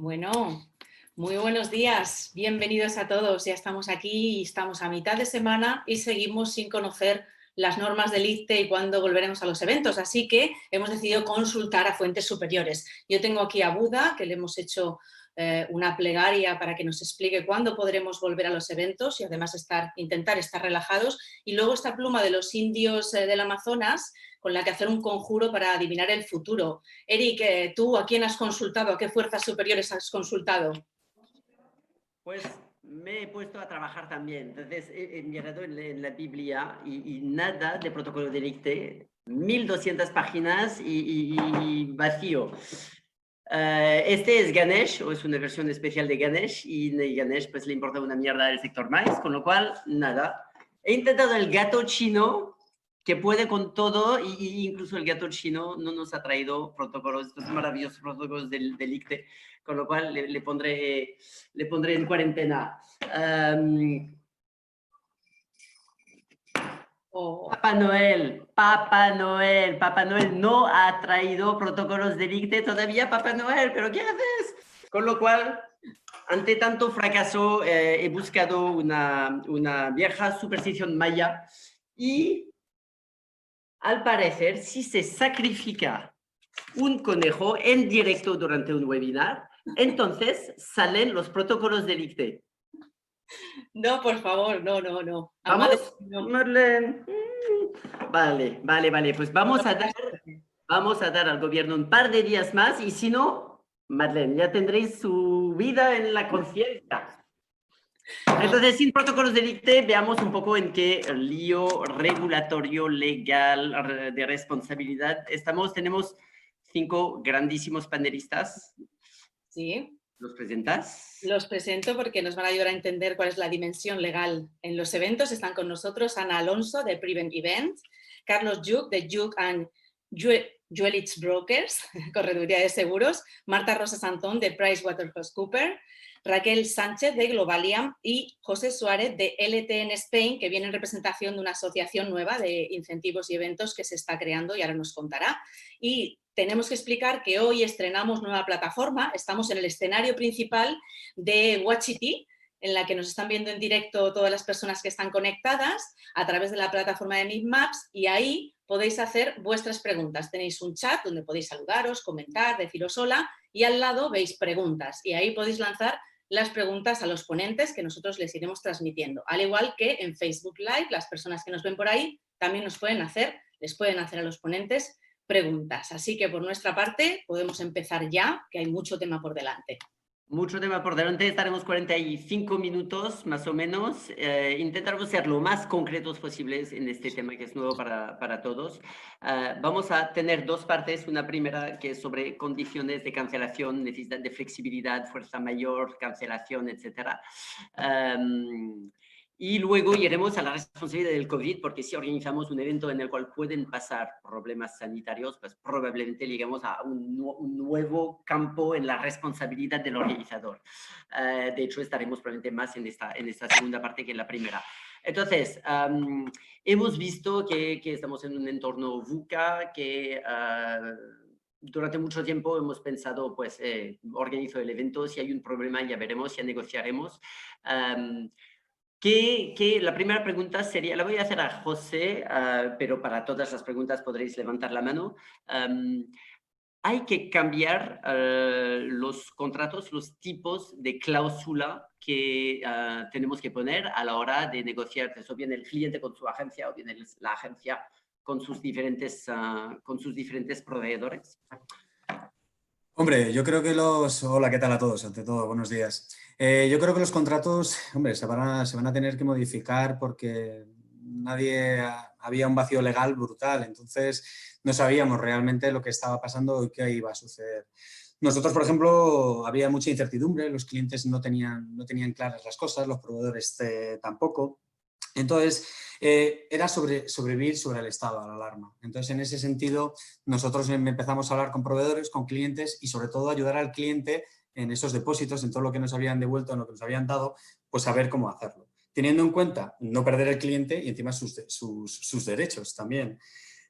Bueno, muy buenos días, bienvenidos a todos. Ya estamos aquí y estamos a mitad de semana y seguimos sin conocer las normas del ICTE y cuándo volveremos a los eventos, así que hemos decidido consultar a fuentes superiores. Yo tengo aquí a Buda, que le hemos hecho una plegaria para que nos explique cuándo podremos volver a los eventos y además intentar estar relajados. Y luego esta pluma de los indios del Amazonas, con la que hacer un conjuro para adivinar el futuro. Eric, ¿tú a quién has consultado? ¿A qué fuerzas superiores has consultado? Pues me he puesto a trabajar también. Entonces he mirado en la Biblia y nada de protocolo de ICTE, 1200 páginas y vacío. Este es Ganesh, o es una versión especial de Ganesh, y Ganesh pues le importa una mierda el sector maíz, con lo cual, nada. He intentado el gato chino, que puede con todo, y incluso el gato chino no nos ha traído protocolos, estos maravillosos protocolos del ICTE, con lo cual le pondré en cuarentena. Papá Noel no ha traído protocolos del ICTE todavía, Papá Noel, ¿pero qué haces? Con lo cual, ante tanto fracaso, he buscado una vieja superstición maya y, al parecer, si se sacrifica un conejo en directo durante un webinar, entonces salen los protocolos del ICTE. No, por favor, no. ¿Vamos, Marlene? Vale. Pues vamos a dar al gobierno un par de días más y si no, Marlene, ya tendréis su vida en la conciencia. Entonces, sin protocolos de ICTE, veamos un poco en qué lío regulatorio, legal, de responsabilidad estamos. Tenemos 5 grandísimos panelistas. Sí. ¿Los presentas? Los presento porque nos van a ayudar a entender cuál es la dimensión legal en los eventos. Están con nosotros Ana Alonso, de Prevent Events, Carlos Yuc, de Yuc and Jewelage Brokers, Correduría de Seguros, Marta Rosa Santón, de PricewaterhouseCoopers, Raquel Sánchez, de Globaliam, y José Suárez, de LTN Spain, que viene en representación de una asociación nueva de incentivos y eventos que se está creando y ahora nos contará. Y tenemos que explicar que hoy estrenamos nueva plataforma, estamos en el escenario principal de Watchity, en la que nos están viendo en directo todas las personas que están conectadas a través de la plataforma de Meetmaps, y ahí podéis hacer vuestras preguntas. Tenéis un chat donde podéis saludaros, comentar, deciros hola, y al lado veis preguntas y ahí podéis lanzar las preguntas a los ponentes que nosotros les iremos transmitiendo. Al igual que en Facebook Live, las personas que nos ven por ahí también les pueden hacer a los ponentes preguntas. Así que por nuestra parte podemos empezar ya, que hay mucho tema por delante. Mucho tema por delante, estaremos 45 minutos más o menos. Intentaremos ser lo más concretos posibles en este tema que es nuevo para todos. Vamos a tener 2 partes. Una primera que es sobre condiciones de cancelación, necesidad de flexibilidad, fuerza mayor, cancelación, etc. Y luego iremos a la responsabilidad del COVID, porque si organizamos un evento en el cual pueden pasar problemas sanitarios, pues probablemente lleguemos a un nuevo campo en la responsabilidad del organizador. De hecho, estaremos probablemente más en esta segunda parte que en la primera. Entonces, hemos visto que estamos en un entorno VUCA, que durante mucho tiempo hemos pensado, pues, organizo el evento, si hay un problema ya veremos, ya negociaremos. Que la primera pregunta sería, la voy a hacer a José, pero para todas las preguntas podréis levantar la mano. Hay que cambiar los contratos, los tipos de cláusula que tenemos que poner a la hora de negociar, o bien el cliente con su agencia o bien la agencia con sus diferentes proveedores. Hombre, yo creo que Hola, ¿qué tal a todos? Ante todo, buenos días. Yo creo que los contratos, hombre, se van a tener que modificar porque había un vacío legal brutal, entonces no sabíamos realmente lo que estaba pasando y qué iba a suceder. Nosotros, por ejemplo, había mucha incertidumbre, los clientes no tenían claras las cosas, los proveedores tampoco. Entonces, era sobrevivir sobre el estado de la alarma. Entonces, en ese sentido, nosotros empezamos a hablar con proveedores, con clientes y, sobre todo, ayudar al cliente en esos depósitos, en todo lo que nos habían devuelto, en lo que nos habían dado, pues saber cómo hacerlo. Teniendo en cuenta no perder el cliente y, encima, sus derechos también.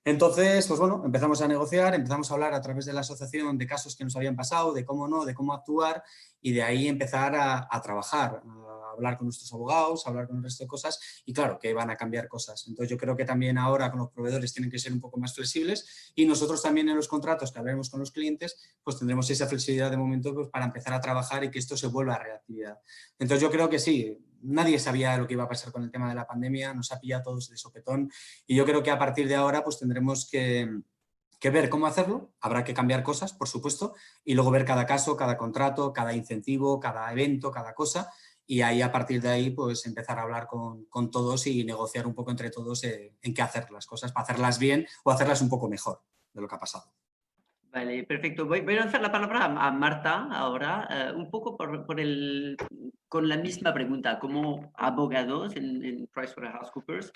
Entonces, pues bueno, empezamos a negociar, empezamos a hablar a través de la asociación de casos que nos habían pasado, de cómo no, de cómo actuar y de ahí empezar a trabajar, a hablar con nuestros abogados, a hablar con el resto de cosas y claro, que van a cambiar cosas. Entonces yo creo que también ahora con los proveedores tienen que ser un poco más flexibles y nosotros también en los contratos que hablaremos con los clientes, pues tendremos esa flexibilidad de momento pues, para empezar a trabajar y que esto se vuelva a reactividad. Entonces yo creo que sí, nadie sabía lo que iba a pasar con el tema de la pandemia, nos ha pillado todos de sopetón y yo creo que a partir de ahora pues tendremos que ver cómo hacerlo, habrá que cambiar cosas, por supuesto, y luego ver cada caso, cada contrato, cada incentivo, cada evento, cada cosa, y ahí a partir de ahí pues empezar a hablar con todos y negociar un poco entre todos en qué hacer las cosas, para hacerlas bien o hacerlas un poco mejor de lo que ha pasado. Vale, perfecto. Voy a lanzar la palabra a Marta ahora, un poco con la misma pregunta. Como abogados en PricewaterhouseCoopers,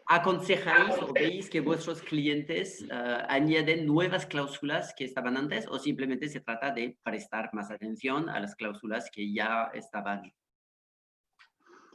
¿aconsejáis o veis que vuestros clientes añaden nuevas cláusulas que estaban antes o simplemente se trata de prestar más atención a las cláusulas que ya estaban?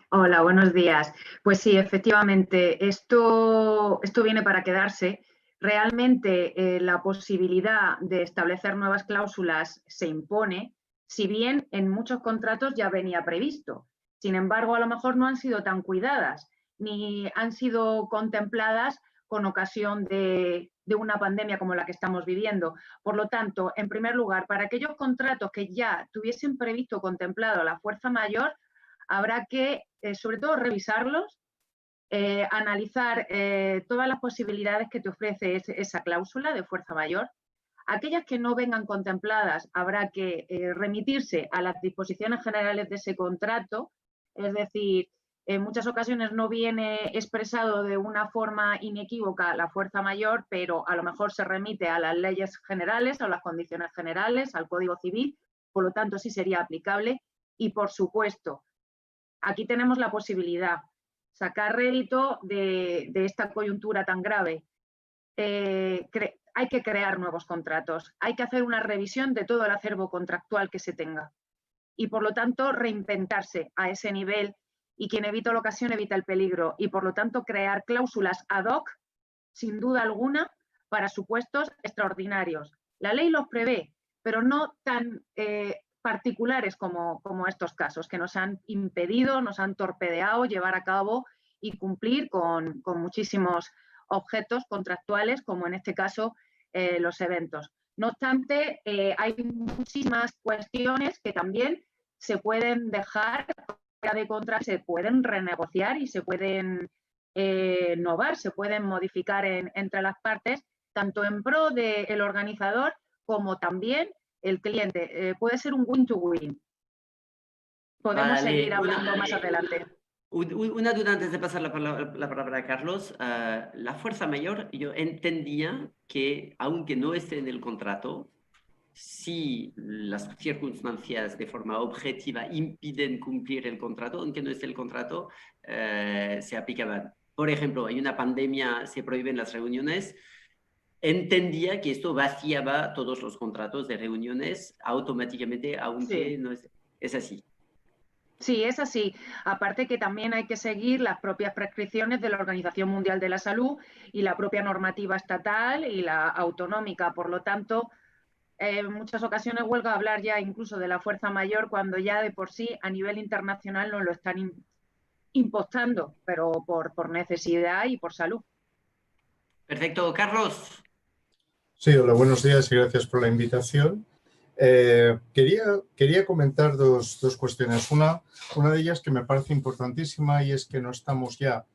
Hola, buenos días. Pues sí, efectivamente, esto viene para quedarse. Realmente la posibilidad de establecer nuevas cláusulas se impone, si bien en muchos contratos ya venía previsto. Sin embargo, a lo mejor no han sido tan cuidadas ni han sido contempladas con ocasión de una pandemia como la que estamos viviendo. Por lo tanto, en primer lugar, para aquellos contratos que ya tuviesen previsto contemplado la fuerza mayor, habrá que, sobre todo, revisarlos, analizar todas las posibilidades que te ofrece esa cláusula de fuerza mayor. Aquellas que no vengan contempladas, habrá que remitirse a las disposiciones generales de ese contrato, es decir, en muchas ocasiones no viene expresado de una forma inequívoca la fuerza mayor, pero a lo mejor se remite a las leyes generales, a las condiciones generales, al Código Civil, por lo tanto sí sería aplicable. Y, por supuesto, aquí tenemos la posibilidad, sacar rédito de esta coyuntura tan grave. Hay que crear nuevos contratos, hay que hacer una revisión de todo el acervo contractual que se tenga y, por lo tanto, reinventarse a ese nivel y quien evita la ocasión evita el peligro y, por lo tanto, crear cláusulas ad hoc, sin duda alguna, para supuestos extraordinarios. La ley los prevé, pero no tan particulares como estos casos, que nos han impedido, nos han torpedeado llevar a cabo y cumplir con muchísimos objetos contractuales, como en este caso los eventos. No obstante, hay muchísimas cuestiones que también se pueden dejar de contrato, se pueden renegociar y se pueden innovar, se pueden modificar entre las partes, tanto en pro del organizador como también el cliente. Puede ser un win-to-win. Podemos seguir hablando más adelante. Una duda antes de pasar la palabra a Carlos. La fuerza mayor, yo entendía que aunque no esté en el contrato, si las circunstancias de forma objetiva impiden cumplir el contrato, aunque no esté el contrato, se aplicaban. Por ejemplo, hay una pandemia, se prohíben las reuniones. Entendía que esto vaciaba todos los contratos de reuniones automáticamente, aunque sí. No es así. Sí, es así. Aparte que también hay que seguir las propias prescripciones de la Organización Mundial de la Salud y la propia normativa estatal y la autonómica. Por lo tanto, en muchas ocasiones huelga hablar ya incluso de la fuerza mayor cuando ya de por sí a nivel internacional nos lo están impostando, pero por necesidad y por salud. Perfecto. Carlos. Sí, hola, buenos días y gracias por la invitación. Quería comentar dos cuestiones. Una de ellas que me parece importantísima y es que no estamos ya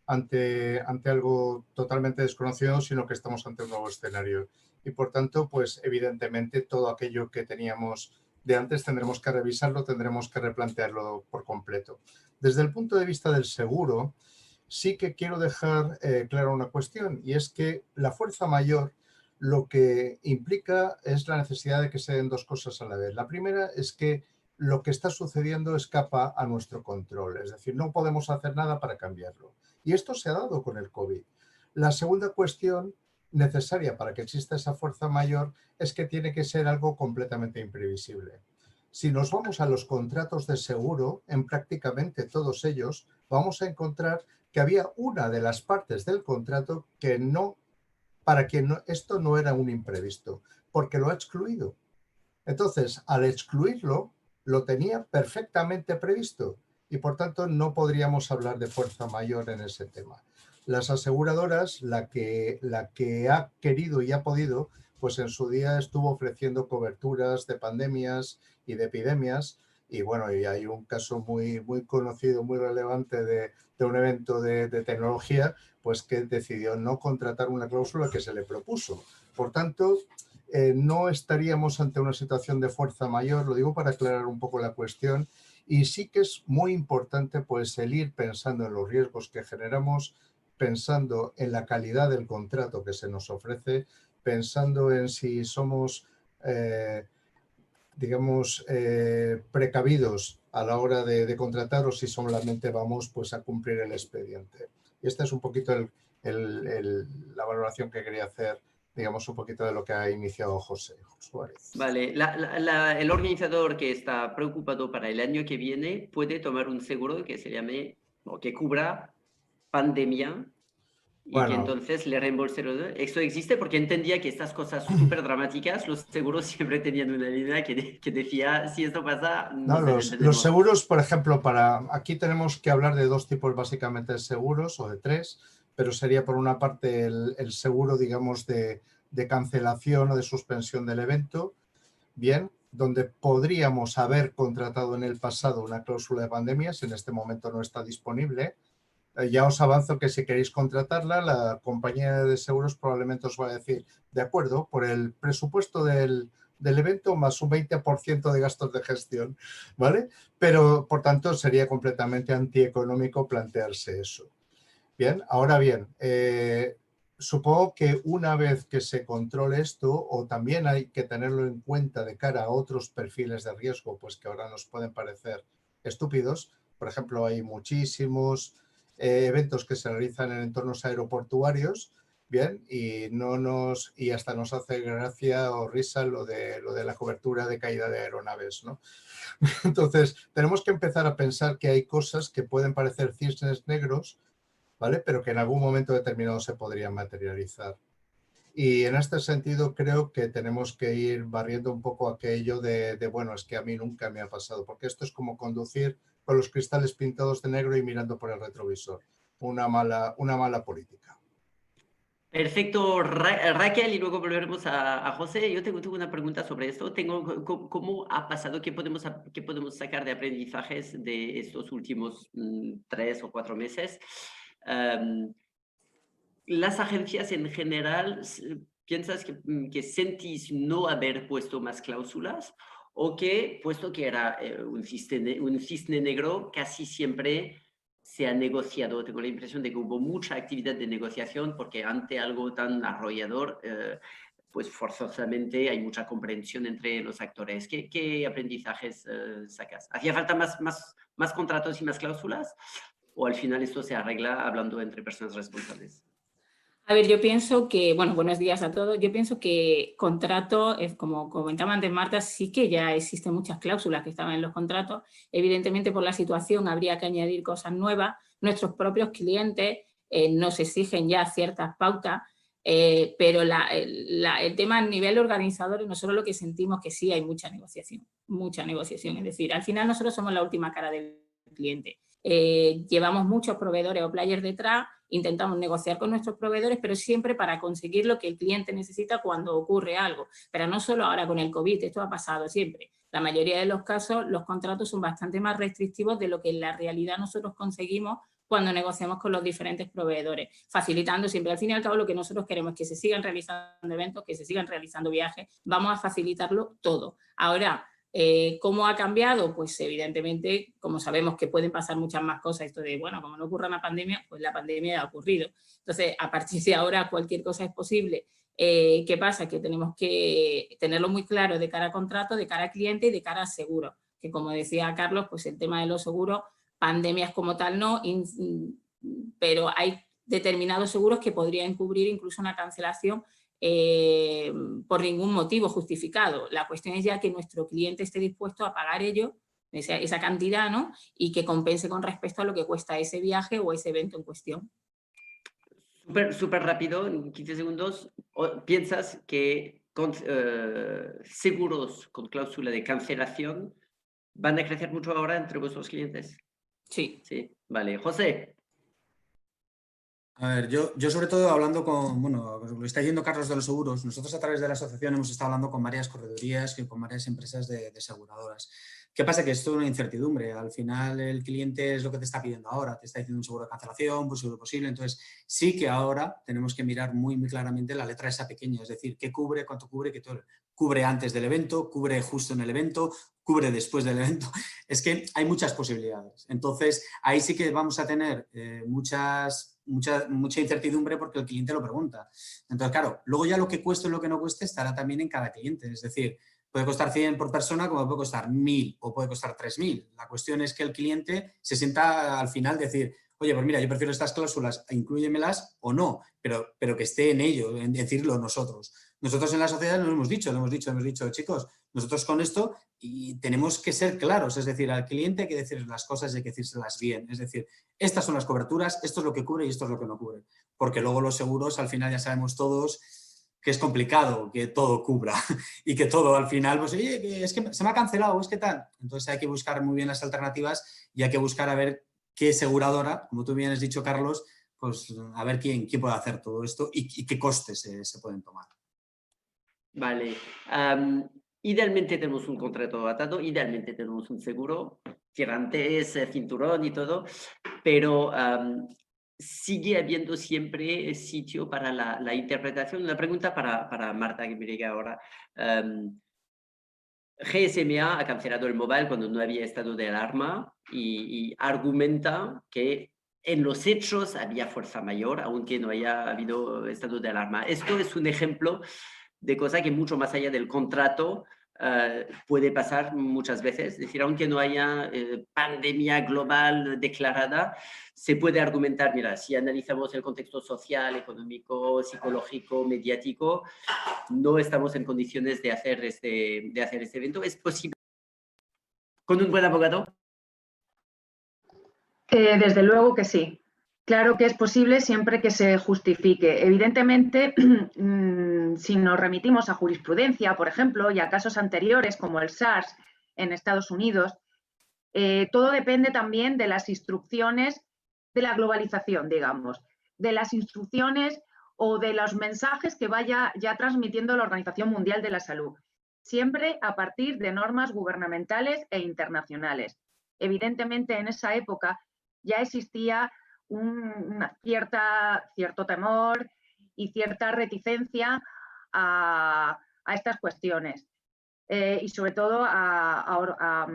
ante algo totalmente desconocido, sino que estamos ante un nuevo escenario. Y por tanto, pues evidentemente todo aquello que teníamos de antes tendremos que revisarlo, tendremos que replantearlo por completo. Desde el punto de vista del seguro, sí que quiero dejar clara una cuestión y es que la fuerza mayor lo que implica es la necesidad de que se den dos cosas a la vez. La primera es que lo que está sucediendo escapa a nuestro control, es decir, no podemos hacer nada para cambiarlo. Y esto se ha dado con el COVID. La segunda cuestión necesaria para que exista esa fuerza mayor es que tiene que ser algo completamente imprevisible. Si nos vamos a los contratos de seguro, en prácticamente todos ellos, vamos a encontrar que había una de las partes del contrato que no, para quien esto no era un imprevisto, porque lo ha excluido. Entonces, al excluirlo, lo tenía perfectamente previsto y, por tanto, no podríamos hablar de fuerza mayor en ese tema. Las aseguradoras, la que ha querido y ha podido, pues en su día estuvo ofreciendo coberturas de pandemias y de epidemias. Y bueno, y hay un caso muy conocido, muy relevante de un evento de tecnología, pues que decidió no contratar una cláusula que se le propuso. Por tanto, no estaríamos ante una situación de fuerza mayor, lo digo para aclarar un poco la cuestión, y sí que es muy importante pues el ir pensando en los riesgos que generamos, pensando en la calidad del contrato que se nos ofrece, pensando en si somos, digamos, precavidos a la hora de contratar o si solamente vamos pues a cumplir el expediente. Y esta es un poquito la valoración que quería hacer, digamos, un poquito de lo que ha iniciado José Suárez. Vale, el organizador que está preocupado para el año que viene puede tomar un seguro que se llame, o que cubra pandemia, y bueno, que entonces le reembolse. Esto existe porque entendía que estas cosas súper dramáticas, los seguros siempre tenían una línea que decía, si esto pasa, no, los seguros, por ejemplo, aquí tenemos que hablar de dos tipos básicamente de seguros, o de tres, pero sería por una parte el seguro, digamos, de cancelación o de suspensión del evento, bien, donde podríamos haber contratado en el pasado una cláusula de pandemia, si en este momento no está disponible. Ya os avanzo que si queréis contratarla, la compañía de seguros probablemente os va a decir, de acuerdo, por el presupuesto del evento más un 20% de gastos de gestión, ¿vale? Pero, por tanto, sería completamente antieconómico plantearse eso. Bien, ahora bien, supongo que una vez que se controle esto, o también hay que tenerlo en cuenta de cara a otros perfiles de riesgo, pues que ahora nos pueden parecer estúpidos. Por ejemplo, hay muchísimos eventos que se realizan en entornos aeroportuarios, bien, y hasta nos hace gracia o risa lo de la cobertura de caída de aeronaves, ¿no? Entonces, tenemos que empezar a pensar que hay cosas que pueden parecer cisnes negros, ¿vale? Pero que en algún momento determinado se podrían materializar. Y en este sentido creo que tenemos que ir barriendo un poco aquello de bueno, es que a mí nunca me ha pasado, porque esto es como conducir con los cristales pintados de negro y mirando por el retrovisor. Una mala política. Perfecto, Raquel, y luego volveremos a José. Yo tengo una pregunta sobre esto. ¿Cómo ha pasado? ¿Qué podemos sacar de aprendizajes de estos últimos 3 o 4 meses? Las agencias en general, ¿piensas que sentís no haber puesto más cláusulas, o que, puesto que era un cisne negro, casi siempre se ha negociado? Tengo la impresión de que hubo mucha actividad de negociación, porque ante algo tan arrollador, pues forzosamente hay mucha comprensión entre los actores. ¿Qué aprendizajes sacas? ¿Hacía falta más contratos y más cláusulas? ¿O al final esto se arregla hablando entre personas responsables? A ver, yo pienso que, bueno, buenos días a todos. Yo pienso que contrato, como comentaba antes Marta, sí que ya existen muchas cláusulas que estaban en los contratos. Evidentemente, por la situación habría que añadir cosas nuevas. Nuestros propios clientes nos exigen ya ciertas pautas, pero el tema a nivel organizador, nosotros lo que sentimos que sí hay mucha negociación. Es decir, al final nosotros somos la última cara del cliente. Llevamos muchos proveedores o players detrás, intentamos negociar con nuestros proveedores, pero siempre para conseguir lo que el cliente necesita cuando ocurre algo. Pero no solo ahora con el COVID, esto ha pasado siempre. La mayoría de los casos, los contratos son bastante más restrictivos de lo que en la realidad nosotros conseguimos cuando negociamos con los diferentes proveedores, facilitando siempre. Al fin y al cabo, lo que nosotros queremos es que se sigan realizando eventos, que se sigan realizando viajes, vamos a facilitarlo todo. Ahora, ¿cómo ha cambiado? Pues evidentemente, como sabemos que pueden pasar muchas más cosas, esto de, bueno, como no ocurra una pandemia, pues la pandemia ha ocurrido. Entonces, a partir de ahora cualquier cosa es posible. ¿Qué pasa? Que tenemos que tenerlo muy claro de cara a contrato, de cara a cliente y de cara a seguro. Que como decía Carlos, pues el tema de los seguros, pandemias como tal no, pero hay determinados seguros que podrían cubrir incluso una cancelación por ningún motivo justificado. La cuestión es ya que nuestro cliente esté dispuesto a pagar ello esa cantidad, ¿no? Y que compense con respecto a lo que cuesta ese viaje o ese evento en cuestión. Súper rápido, en 15 segundos. ¿Piensas que con seguros con cláusula de cancelación van a crecer mucho ahora entre vuestros clientes? Sí. Sí, vale. José. A ver, yo sobre todo hablando con, bueno, lo está diciendo Carlos de los seguros, nosotros a través de la asociación hemos estado hablando con varias corredurías y con varias empresas de aseguradoras. ¿Qué pasa? Que esto es una incertidumbre. Al final el cliente es lo que te está pidiendo ahora, te está diciendo un seguro de cancelación, pues seguro posible. Entonces sí que ahora tenemos que mirar muy claramente la letra esa pequeña, es decir, qué cubre, cuánto cubre, qué todo. Cubre antes del evento, cubre justo en el evento, cubre después del evento. Es que hay muchas posibilidades. Entonces ahí sí que vamos a tener mucha incertidumbre porque el cliente lo pregunta. Entonces, claro, luego ya lo que cueste o lo que no cueste estará también en cada cliente. Es decir, puede costar 100 por persona como puede costar 1.000 o puede costar 3.000. La cuestión es que el cliente se sienta al final decir, oye, pues mira, yo prefiero estas cláusulas, inclúyemelas o no, pero que esté en ello, en decirlo nosotros. Nosotros en la sociedad lo hemos dicho, chicos, nosotros con esto y tenemos que ser claros, es decir, al cliente hay que decir las cosas y hay que decírselas bien. Es decir, estas son las coberturas, esto es lo que cubre y esto es lo que no cubre. Porque luego los seguros, al final ya sabemos todos que es complicado que todo cubra y que todo al final, pues oye, es que se me ha cancelado, es que tal. Entonces hay que buscar muy bien las alternativas y hay que buscar a ver qué aseguradora, como tú bien has dicho, Carlos, pues a ver quién puede hacer todo esto y qué costes se pueden tomar. Vale. Idealmente tenemos un contrato atado, idealmente tenemos un seguro, tirantes, cinturón y todo, pero sigue habiendo siempre sitio para la interpretación. Una pregunta para Marta, que me llega ahora. GSMA ha cancelado el mobile cuando no había estado de alarma y argumenta que en los hechos había fuerza mayor, aunque no haya habido estado de alarma. Esto es un ejemplo de cosa que mucho más allá del contrato puede pasar muchas veces. Es decir, aunque no haya pandemia global declarada, se puede argumentar, mira, si analizamos el contexto social, económico, psicológico, mediático, no estamos en condiciones de hacer este evento. ¿Es posible con un buen abogado? Desde luego que sí. Claro que es posible siempre que se justifique. Evidentemente, si nos remitimos a jurisprudencia, por ejemplo, y a casos anteriores como el SARS en Estados Unidos, todo depende también de las instrucciones de la globalización, digamos, de las instrucciones o de los mensajes que vaya ya transmitiendo la Organización Mundial de la Salud, siempre a partir de normas gubernamentales e internacionales. Evidentemente, en esa época ya existía cierto temor y cierta reticencia a estas cuestiones y sobre todo a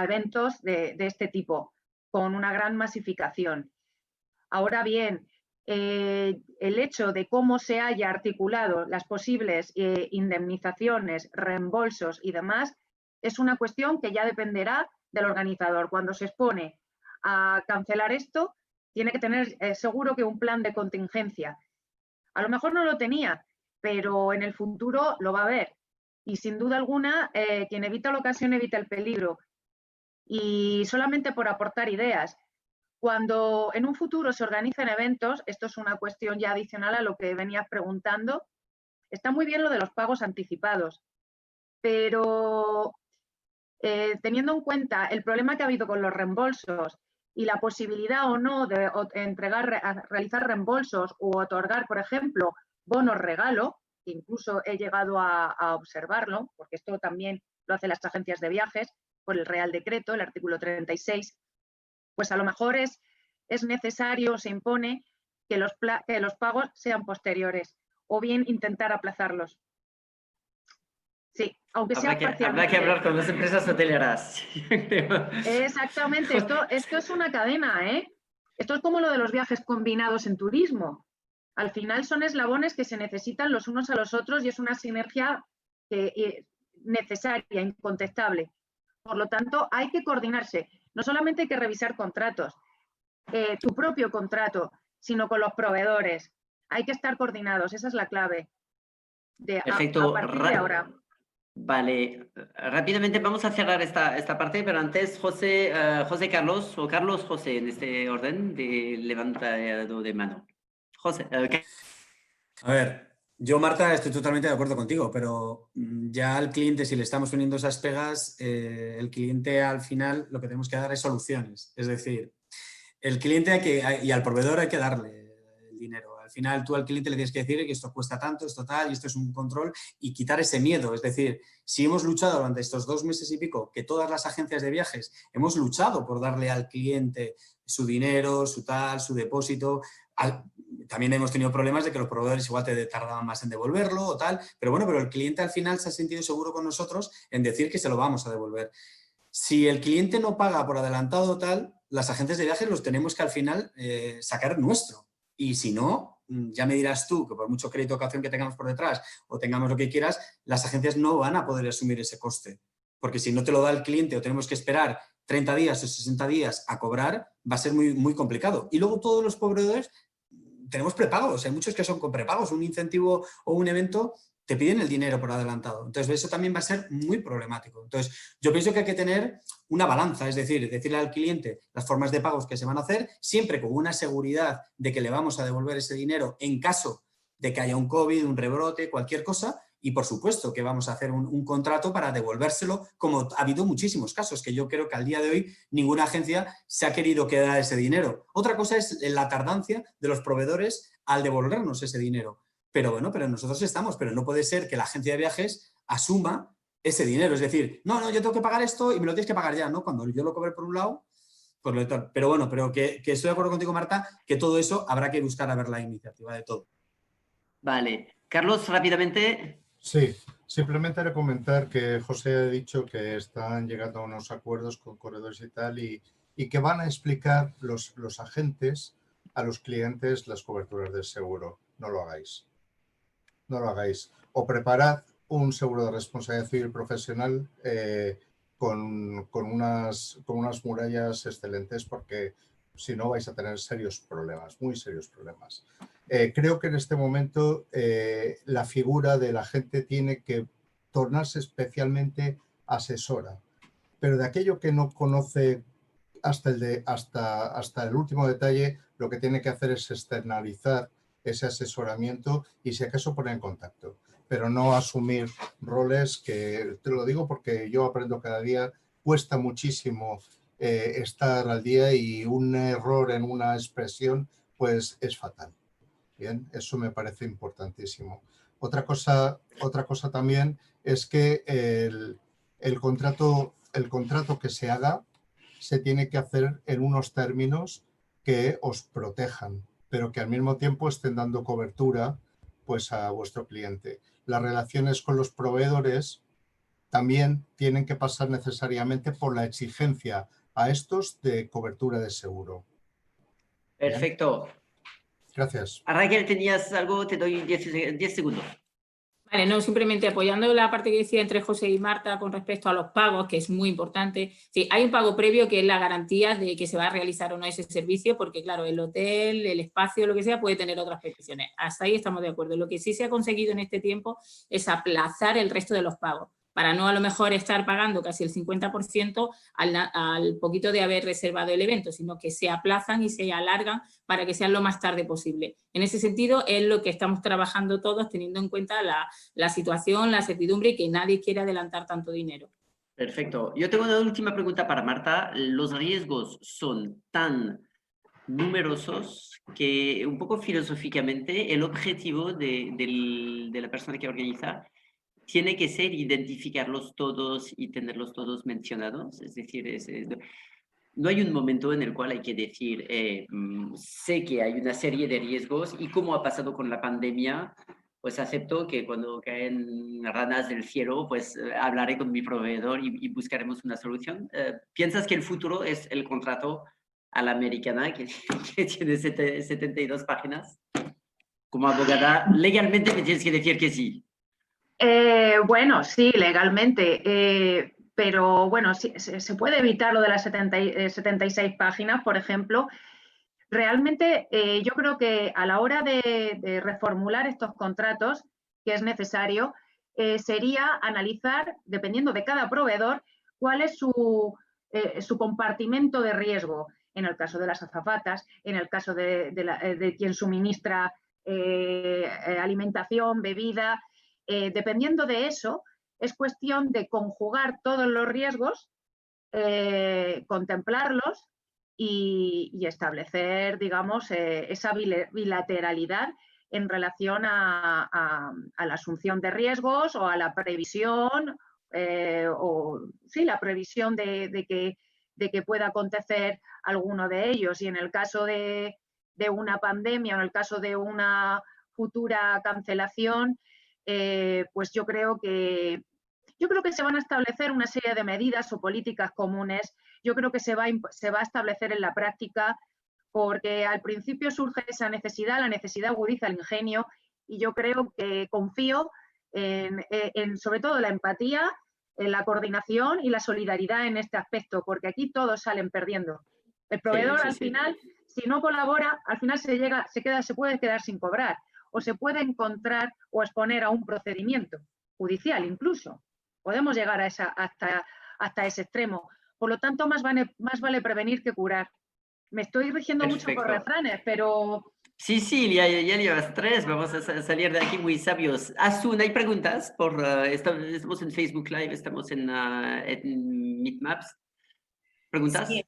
eventos de este tipo, con una gran masificación. Ahora bien, el hecho de cómo se haya articulado las posibles indemnizaciones, reembolsos y demás, es una cuestión que ya dependerá del organizador. Cuando se expone a cancelar esto, tiene que tener seguro que un plan de contingencia. A lo mejor no lo tenía, pero en el futuro lo va a ver. Y sin duda alguna, quien evita la ocasión evita el peligro. Y solamente por aportar ideas, cuando en un futuro se organizan eventos, esto es una cuestión ya adicional a lo que venías preguntando, está muy bien lo de los pagos anticipados, pero teniendo en cuenta el problema que ha habido con los reembolsos y la posibilidad o no de realizar reembolsos u otorgar, por ejemplo, bonos regalo, que incluso he llegado a observarlo, porque esto también lo hacen las agencias de viajes por el Real Decreto, el artículo 36, pues a lo mejor es necesario, se impone que los pagos sean posteriores o bien intentar aplazarlos. Sí, aunque sea parcialmente. Habrá que hablar con las empresas hoteleras. Exactamente, esto es una cadena, ¿eh? Esto es como lo de los viajes combinados en turismo. Al final son eslabones que se necesitan los unos a los otros y es una sinergia necesaria, incontestable. Por lo tanto, hay que coordinarse. No solamente hay que revisar contratos, tu propio contrato, sino con los proveedores. Hay que estar coordinados, esa es la clave. Perfecto. A partir de ahora. Vale, rápidamente vamos a cerrar esta parte, pero antes José, José Carlos o Carlos José, en este orden de levantado de mano. José, A ver, yo, Marta, estoy totalmente de acuerdo contigo, pero ya al cliente, si le estamos poniendo esas pegas, el cliente al final lo que tenemos que dar es soluciones. Es decir, el cliente y al proveedor hay que darle el dinero. Al final tú al cliente le tienes que decir que esto cuesta tanto, esto tal, y esto es un control, y quitar ese miedo. Es decir, si hemos luchado durante estos 2 meses y pico, que todas las agencias de viajes hemos luchado por darle al cliente su dinero, su tal, su depósito, también hemos tenido problemas de que los proveedores igual te tardaban más en devolverlo o tal, pero bueno, pero el cliente al final se ha sentido seguro con nosotros en decir que se lo vamos a devolver. Si el cliente no paga por adelantado o tal, las agencias de viajes los tenemos que al final sacar nuestro. Y si no, ya me dirás tú que por mucho crédito o caución que tengamos por detrás o tengamos lo que quieras, las agencias no van a poder asumir ese coste. Porque si no te lo da el cliente o tenemos que esperar 30 días o 60 días a cobrar, va a ser muy, muy complicado. Y luego todos los proveedores tenemos prepagos, hay muchos que son con prepagos, un incentivo o un evento te piden el dinero por adelantado. Entonces, eso también va a ser muy problemático. Entonces, yo pienso que hay que tener una balanza, es decir, decirle al cliente las formas de pagos que se van a hacer, siempre con una seguridad de que le vamos a devolver ese dinero en caso de que haya un COVID, un rebrote, cualquier cosa, y por supuesto que vamos a hacer un contrato para devolvérselo, como ha habido muchísimos casos, que yo creo que al día de hoy ninguna agencia se ha querido quedar ese dinero. Otra cosa es la tardancia de los proveedores al devolvernos ese dinero. Pero bueno, pero nosotros estamos, pero no puede ser que la agencia de viajes asuma ese dinero. Es decir, no, yo tengo que pagar esto y me lo tienes que pagar ya, ¿no? Cuando yo lo cobre por un lado, pues lo tal. Pero bueno, pero que estoy de acuerdo contigo, Marta, que todo eso habrá que buscar a ver la iniciativa de todo. vale. Carlos, rápidamente. Sí, simplemente comentar que José ha dicho que están llegando a unos acuerdos con corredores y tal y que van a explicar los agentes a los clientes las coberturas del seguro. No lo hagáis. No lo hagáis. O preparad un seguro de responsabilidad civil profesional con unas murallas excelentes, porque si no vais a tener serios problemas, muy serios problemas. Creo que en este momento la figura del agente tiene que tornarse especialmente asesora, pero de aquello que no conoce hasta el último detalle, lo que tiene que hacer es externalizar ese asesoramiento y si acaso poner en contacto, pero no asumir roles que, te lo digo porque yo aprendo cada día, cuesta muchísimo estar al día y un error en una expresión pues es fatal. Bien, eso me parece importantísimo. Otra cosa también es que el contrato que se haga se tiene que hacer en unos términos que os protejan, pero que al mismo tiempo estén dando cobertura pues a vuestro cliente. Las relaciones con los proveedores también tienen que pasar necesariamente por la exigencia a estos de cobertura de seguro. Perfecto. Bien. Gracias. Raquel, ¿tenías algo? Te doy 10 segundos. Vale, no, simplemente apoyando la parte que decía entre José y Marta con respecto a los pagos, que es muy importante. Sí, hay un pago previo que es la garantía de que se va a realizar o no ese servicio, porque claro, el hotel, el espacio, lo que sea, puede tener otras peticiones. Hasta ahí estamos de acuerdo. Lo que sí se ha conseguido en este tiempo es aplazar el resto de los pagos, para no a lo mejor estar pagando casi el 50% al poquito de haber reservado el evento, sino que se aplazan y se alargan para que sean lo más tarde posible. En ese sentido es lo que estamos trabajando todos, teniendo en cuenta la situación, la certidumbre y que nadie quiere adelantar tanto dinero. Perfecto. Yo tengo una última pregunta para Marta. Los riesgos son tan numerosos que un poco filosóficamente el objetivo de la persona que organiza tiene que ser identificarlos todos y tenerlos todos mencionados. Es decir, no hay un momento en el cual hay que decir, sé que hay una serie de riesgos y como ha pasado con la pandemia, pues acepto que cuando caen ranas del cielo, pues hablaré con mi proveedor y buscaremos una solución. ¿Piensas que el futuro es el contrato a la americana que tiene 72 páginas? Como abogada, legalmente me tienes que decir que sí. Bueno, sí, legalmente, pero bueno, sí, se puede evitar lo de las 76 páginas, por ejemplo. Realmente yo creo que a la hora de reformular estos contratos, que es necesario, sería analizar, dependiendo de cada proveedor, cuál es su compartimento de riesgo. En el caso de las azafatas, en el caso de quien suministra alimentación, bebida. Dependiendo de eso, es cuestión de conjugar todos los riesgos, contemplarlos y establecer, digamos, esa bilateralidad en relación a la asunción de riesgos o a la previsión, la previsión de que pueda acontecer alguno de ellos. Y en el caso de una pandemia o en el caso de una futura cancelación, pues yo creo que se van a establecer una serie de medidas o políticas comunes. Yo creo que se va a establecer en la práctica, porque al principio surge esa necesidad, la necesidad agudiza el ingenio, y yo creo que confío en sobre todo la empatía, en la coordinación y la solidaridad en este aspecto, porque aquí todos salen perdiendo. El proveedor al final, si no colabora, al final se puede quedar sin cobrar, o se puede encontrar o exponer a un procedimiento judicial incluso. Podemos llegar hasta ese extremo. Por lo tanto, más vale prevenir que curar. Me estoy rigiendo mucho por refranes, pero... Sí, ya llevas 3, vamos a salir de aquí muy sabios. Asun, ¿hay preguntas? Estamos en Facebook Live, estamos en Meetmaps. ¿Preguntas? Sí,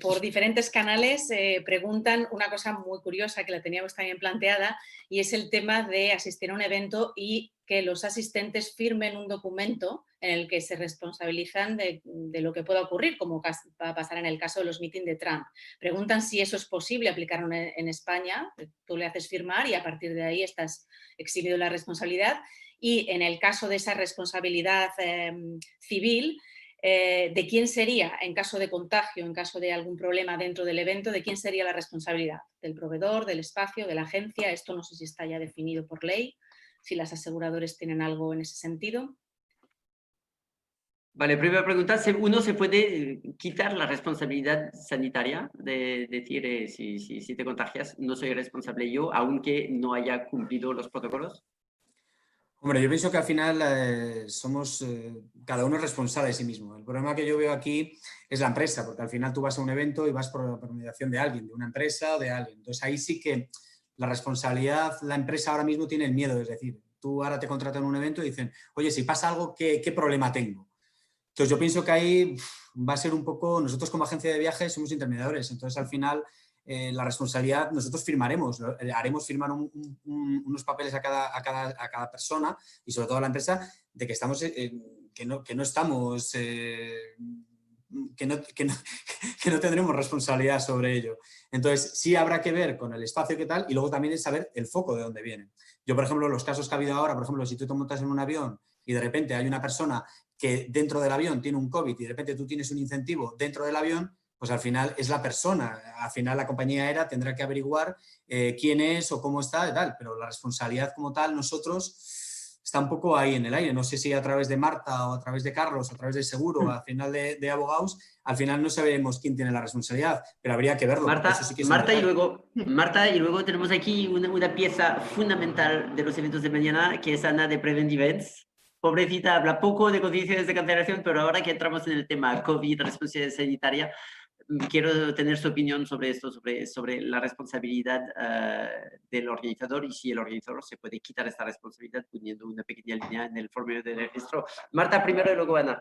por diferentes canales preguntan una cosa muy curiosa que la teníamos también planteada, y es el tema de asistir a un evento y que los asistentes firmen un documento en el que se responsabilizan de lo que pueda ocurrir, como va a pasar en el caso de los mítines de Trump. Preguntan si eso es posible aplicarlo en España. Tú le haces firmar y a partir de ahí estás eximido de la responsabilidad. Y en el caso de esa responsabilidad civil, ¿de quién sería, en caso de contagio, en caso de algún problema dentro del evento, de quién sería la responsabilidad? ¿Del proveedor, del espacio, de la agencia? Esto no sé si está ya definido por ley, si las aseguradoras tienen algo en ese sentido. Vale, primera pregunta, ¿uno se puede quitar la responsabilidad sanitaria de decir si te contagias, no soy responsable yo, aunque no haya cumplido los protocolos? Hombre, yo pienso que al final somos, cada uno es responsable de sí mismo. El problema que yo veo aquí es la empresa, porque al final tú vas a un evento y vas por mediación de alguien, de una empresa o de alguien. Entonces ahí sí que la responsabilidad, la empresa ahora mismo tiene el miedo, es decir, tú ahora te contratan en un evento y dicen, oye, si pasa algo, ¿qué problema tengo? Entonces yo pienso que ahí va a ser un poco, nosotros como agencia de viajes somos intermediadores, entonces al final la responsabilidad, nosotros firmaremos, haremos firmar unos papeles a cada persona y sobre todo a la empresa de que estamos, que no estamos, que no tendremos responsabilidad sobre ello. Entonces sí habrá que ver con el espacio qué tal y luego también es saber el foco de dónde viene. Yo, por ejemplo, los casos que ha habido ahora, por ejemplo, si tú te montas en un avión y de repente hay una persona que dentro del avión tiene un COVID y de repente tú tienes un incentivo dentro del avión, pues al final es la persona. Al final la compañía aérea tendrá que averiguar quién es o cómo está y tal, pero la responsabilidad como tal nosotros está un poco ahí en el aire. No sé si a través de Marta o a través de Carlos o a través de seguro, al final de abogados, al final no sabemos quién tiene la responsabilidad, pero habría que verlo. Marta, eso sí que es Marta y luego tenemos aquí una pieza fundamental de los eventos de mañana, que es Ana de Prevent Events. Pobrecita, habla poco de condiciones de cancelación, pero ahora que entramos en el tema COVID, responsabilidad sanitaria, quiero tener su opinión sobre esto, sobre la responsabilidad del organizador y si el organizador se puede quitar esta responsabilidad poniendo una pequeña línea en el formulario de registro. Marta primero y luego Ana.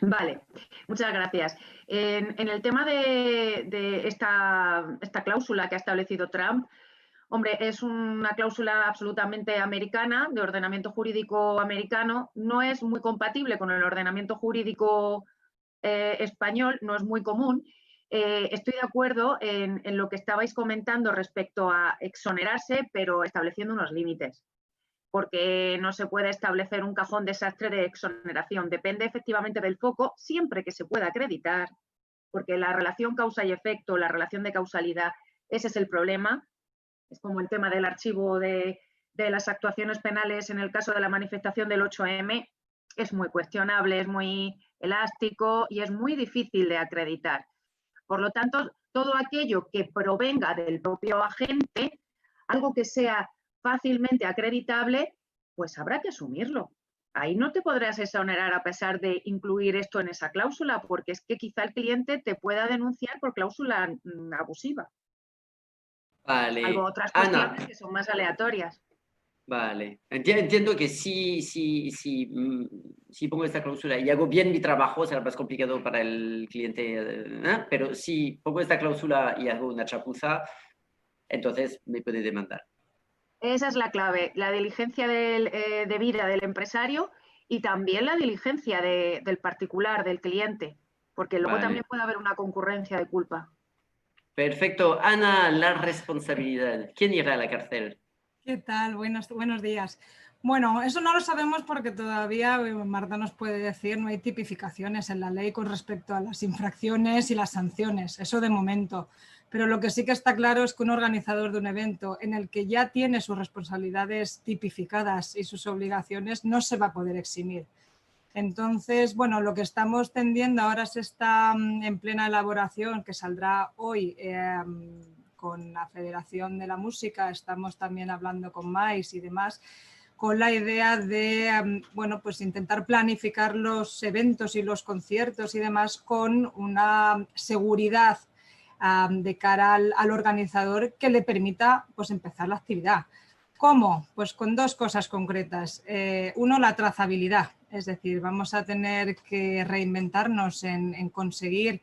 Vale, muchas gracias. En el tema de esta cláusula que ha establecido Trump, hombre, es una cláusula absolutamente americana, de ordenamiento jurídico americano, no es muy compatible con el ordenamiento jurídico español, no es muy común. Estoy de acuerdo en lo que estabais comentando respecto a exonerarse, pero estableciendo unos límites, porque no se puede establecer un cajón desastre de exoneración. Depende efectivamente del foco, siempre que se pueda acreditar, porque la relación causa y efecto, la relación de causalidad, ese es el problema. Es como el tema del archivo de las actuaciones penales en el caso de la manifestación del 8M. Es muy cuestionable, es muy elástico y es muy difícil de acreditar. Por lo tanto, todo aquello que provenga del propio agente, algo que sea fácilmente acreditable, pues habrá que asumirlo. Ahí no te podrás exonerar a pesar de incluir esto en esa cláusula, porque es que quizá el cliente te pueda denunciar por cláusula abusiva. Vale. Salvo otras Ana. cuestiones que son más aleatorias. Vale. Entiendo que si pongo esta cláusula y hago bien mi trabajo, será más complicado para el cliente, pero si pongo esta cláusula y hago una chapuza, entonces me puede demandar. Esa es la clave, la diligencia debida del empresario y también la diligencia del particular, del cliente, porque luego Vale. también puede haber una concurrencia de culpa. Perfecto. Ana, la responsabilidad. ¿Quién irá a la cárcel? ¿Qué tal? Buenos días. Bueno, eso no lo sabemos porque todavía, Marta nos puede decir, no hay tipificaciones en la ley con respecto a las infracciones y las sanciones, eso de momento. Pero lo que sí que está claro es que un organizador de un evento en el que ya tiene sus responsabilidades tipificadas y sus obligaciones no se va a poder eximir. Entonces, bueno, lo que estamos tendiendo ahora se está en plena elaboración, que saldrá hoy con la Federación de la Música, estamos también hablando con MAIS y demás, con la idea de, bueno, pues intentar planificar los eventos y los conciertos y demás con una seguridad de cara al organizador que le permita pues empezar la actividad. ¿Cómo? Pues con dos cosas concretas. Uno, la trazabilidad, es decir, vamos a tener que reinventarnos en conseguir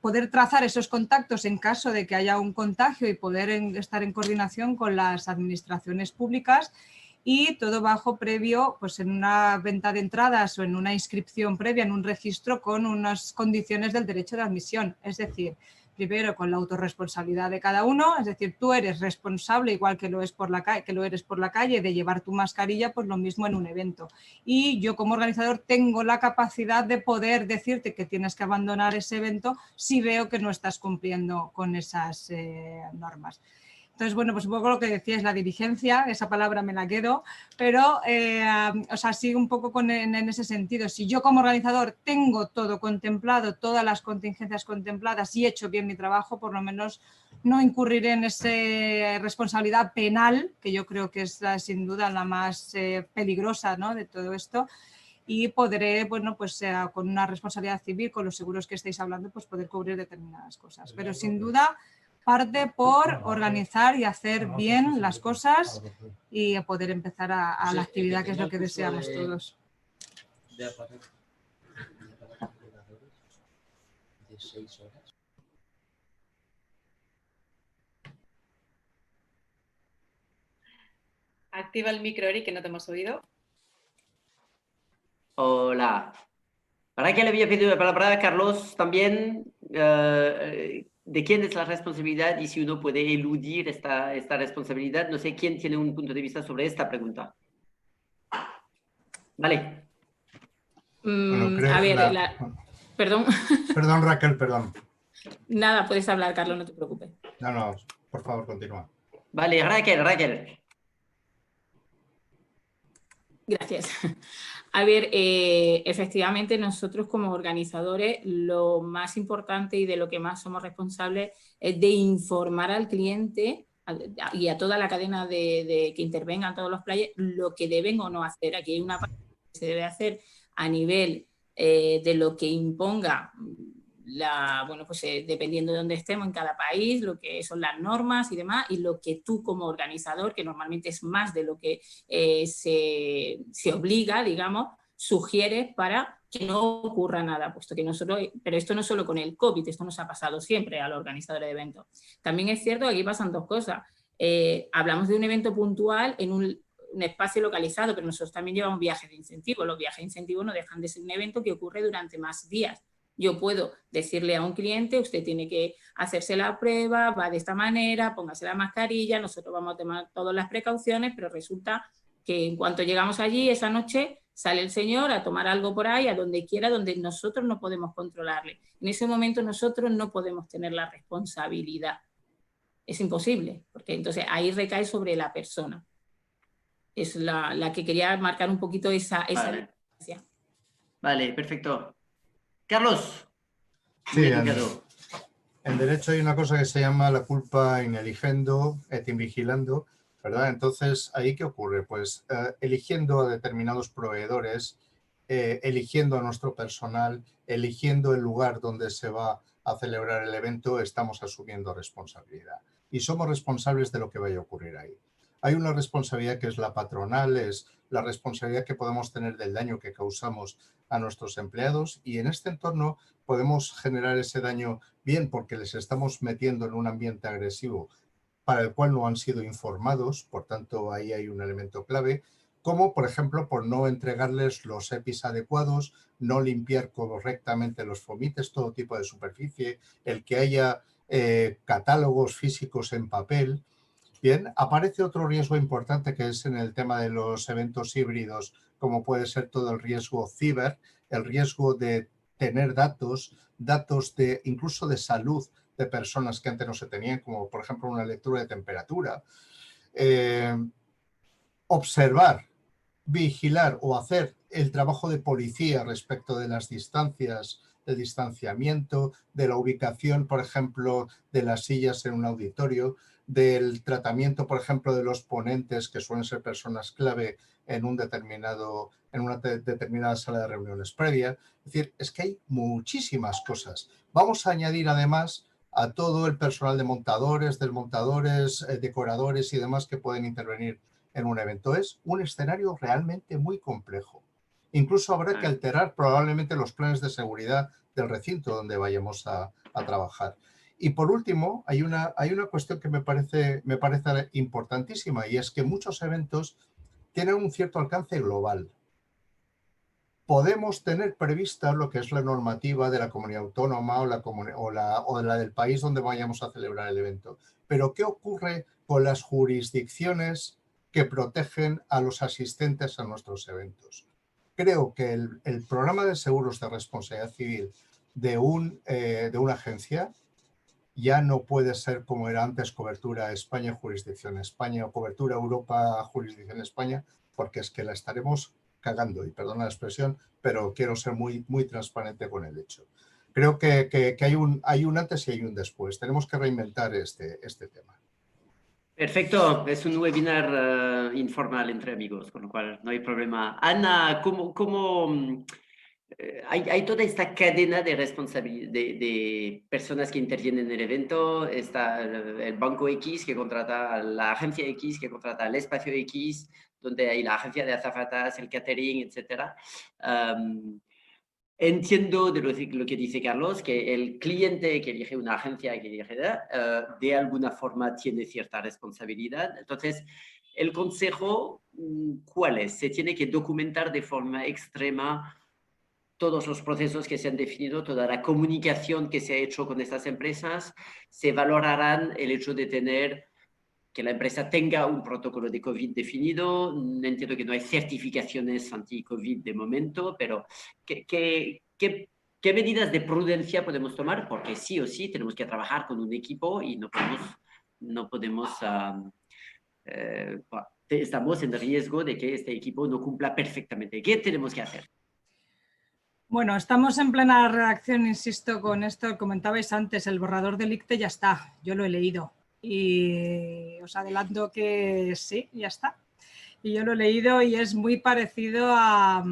poder trazar esos contactos en caso de que haya un contagio y poder estar en coordinación con las administraciones públicas, y todo bajo previo, pues en una venta de entradas o en una inscripción previa en un registro con unas condiciones del derecho de admisión. Es decir, primero con la autorresponsabilidad de cada uno, es decir, tú eres responsable, igual que lo eres por la calle, de llevar tu mascarilla, pues lo mismo en un evento. Y yo como organizador tengo la capacidad de poder decirte que tienes que abandonar ese evento si veo que no estás cumpliendo con esas normas. Entonces, bueno, pues un poco lo que decía es la diligencia, esa palabra me la quedo, pero, o sea, sigue un poco en ese sentido. Si yo como organizador tengo todo contemplado, todas las contingencias contempladas y he hecho bien mi trabajo, por lo menos no incurriré en esa responsabilidad penal, que yo creo que es sin duda la más peligrosa, ¿no?, de todo esto. Y podré, bueno, pues con una responsabilidad civil, con los seguros que estáis hablando, pues poder cubrir determinadas cosas. Pero sin duda parte por organizar y hacer bien las cosas y poder empezar a la actividad, que es lo que deseamos todos. Activa el micro, Eric, que no te hemos oído. Hola. ¿Para qué le había pedido la palabra a Carlos también? ¿De quién es la responsabilidad y si uno puede eludir esta responsabilidad? No sé quién tiene un punto de vista sobre esta pregunta. Vale. Bueno, a ver, perdón. Perdón, Raquel, perdón. Nada, puedes hablar, Carlos, no te preocupes. No, por favor, continúa. Vale, Raquel. Gracias. A ver, efectivamente nosotros como organizadores lo más importante y de lo que más somos responsables es de informar al cliente y a toda la cadena de que intervengan todos los players lo que deben o no hacer. Aquí hay una parte que se debe hacer a nivel de lo que imponga dependiendo de dónde estemos en cada país, lo que son las normas y demás, y lo que tú como organizador, que normalmente es más de lo que se obliga, digamos, sugieres para que no ocurra nada, puesto que nosotros, pero esto no solo con el COVID, esto nos ha pasado siempre a los organizadores de eventos. También es cierto que aquí pasan dos cosas. Hablamos de un evento puntual en un espacio localizado, pero nosotros también llevamos viajes de incentivo. Los viajes de incentivo no dejan de ser un evento que ocurre durante más días. Yo puedo decirle a un cliente, usted tiene que hacerse la prueba, va de esta manera, póngase la mascarilla, nosotros vamos a tomar todas las precauciones, pero resulta que en cuanto llegamos allí, esa noche sale el señor a tomar algo por ahí, a donde quiera, donde nosotros no podemos controlarle. En ese momento nosotros no podemos tener la responsabilidad. Es imposible, porque entonces ahí recae sobre la persona. Es la que quería marcar un poquito esa diferencia. Vale, perfecto. Carlos. Sí, En derecho hay una cosa que se llama la culpa in eligendo et in vigilando, ¿verdad? Entonces, ¿ahí qué ocurre? Pues eligiendo a determinados proveedores, eligiendo a nuestro personal, eligiendo el lugar donde se va a celebrar el evento, estamos asumiendo responsabilidad. Y somos responsables de lo que vaya a ocurrir ahí. Hay una responsabilidad que es la patronal, es la responsabilidad que podemos tener del daño que causamos a nuestros empleados, y en este entorno podemos generar ese daño bien porque les estamos metiendo en un ambiente agresivo para el cual no han sido informados, por tanto ahí hay un elemento clave, como por ejemplo por no entregarles los EPIs adecuados, no limpiar correctamente los fomites, todo tipo de superficie, el que haya catálogos físicos en papel. Bien, aparece otro riesgo importante que es en el tema de los eventos híbridos, como puede ser todo el riesgo ciber, el riesgo de tener datos de incluso de salud de personas que antes no se tenían, como por ejemplo una lectura de temperatura. Observar, vigilar o hacer el trabajo de policía respecto de las distancias, del distanciamiento, de la ubicación, por ejemplo, de las sillas en un auditorio, del tratamiento, por ejemplo, de los ponentes, que suelen ser personas clave en una determinada sala de reuniones previa. Es decir, es que hay muchísimas cosas. Vamos a añadir además a todo el personal de montadores, desmontadores, decoradores y demás que pueden intervenir en un evento. Es un escenario realmente muy complejo. Incluso habrá que alterar probablemente los planes de seguridad del recinto donde vayamos a trabajar. Y por último, hay una cuestión que me parece importantísima, y es que muchos eventos tienen un cierto alcance global. Podemos tener prevista lo que es la normativa de la comunidad autónoma o la del país donde vayamos a celebrar el evento. Pero ¿qué ocurre con las jurisdicciones que protegen a los asistentes a nuestros eventos? Creo que el programa de seguros de responsabilidad civil de una agencia ya no puede ser como era antes, cobertura España, jurisdicción España, o cobertura Europa, jurisdicción España, porque es que la estaremos cagando, y perdona la expresión, pero quiero ser muy, muy transparente con el hecho. Creo que hay un antes y hay un después. Tenemos que reinventar este tema. Perfecto, es un webinar informal entre amigos, con lo cual no hay problema. Ana, ¿cómo hay toda esta cadena de responsabilidad de personas que intervienen en el evento? Está el banco X que contrata a la agencia X que contrata al espacio X, donde hay la agencia de azafatas, el catering, etc. Entiendo de lo que dice Carlos, que el cliente que elige una agencia que elige de alguna forma tiene cierta responsabilidad. Entonces, el consejo, ¿cuál es? Se tiene que documentar de forma extrema todos los procesos que se han definido, toda la comunicación que se ha hecho con estas empresas. Se valorarán el hecho de tener que la empresa tenga un protocolo de COVID definido. Entiendo que no hay certificaciones anti-COVID de momento, pero ¿qué medidas de prudencia podemos tomar? Porque sí o sí tenemos que trabajar con un equipo y no podemos estamos en riesgo de que este equipo no cumpla perfectamente. ¿Qué tenemos que hacer? Bueno, estamos en plena redacción, insisto, con esto. Comentabais antes, el borrador del ICTE ya está, yo lo he leído y os adelanto que sí, ya está. Y yo lo he leído y es muy parecido a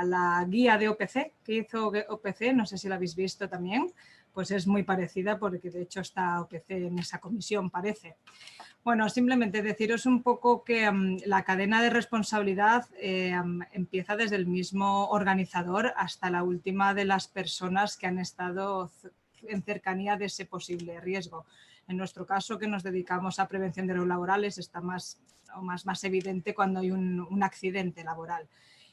la guía de OPC que hizo OPC, no sé si la habéis visto también, pues es muy parecida porque de hecho está OPC en esa comisión, parece. Bueno, simplemente deciros un poco que la cadena de responsabilidad empieza desde el mismo organizador hasta la última de las personas que han estado en cercanía de ese posible riesgo. En nuestro caso, que nos dedicamos a prevención de los laborales, está más evidente cuando hay un accidente laboral.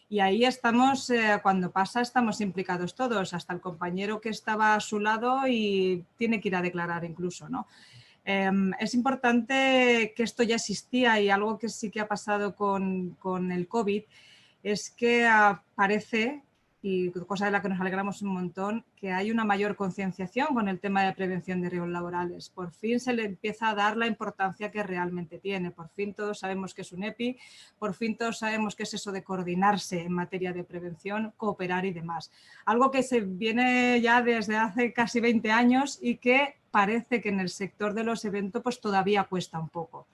Y ahí estamos, cuando pasa, estamos implicados todos, hasta el compañero que estaba a su lado y tiene que ir a declarar incluso, ¿no? Es importante que esto ya existía, y algo que sí que ha pasado con el COVID es que parece y cosa de la que nos alegramos un montón, que hay una mayor concienciación con el tema de prevención de riesgos laborales. Por fin se le empieza a dar la importancia que realmente tiene. Por fin todos sabemos que es un EPI, por fin todos sabemos qué es eso de coordinarse en materia de prevención, cooperar y demás. Algo que se viene ya desde hace casi 20 años y que parece que en el sector de los eventos pues todavía cuesta un poco.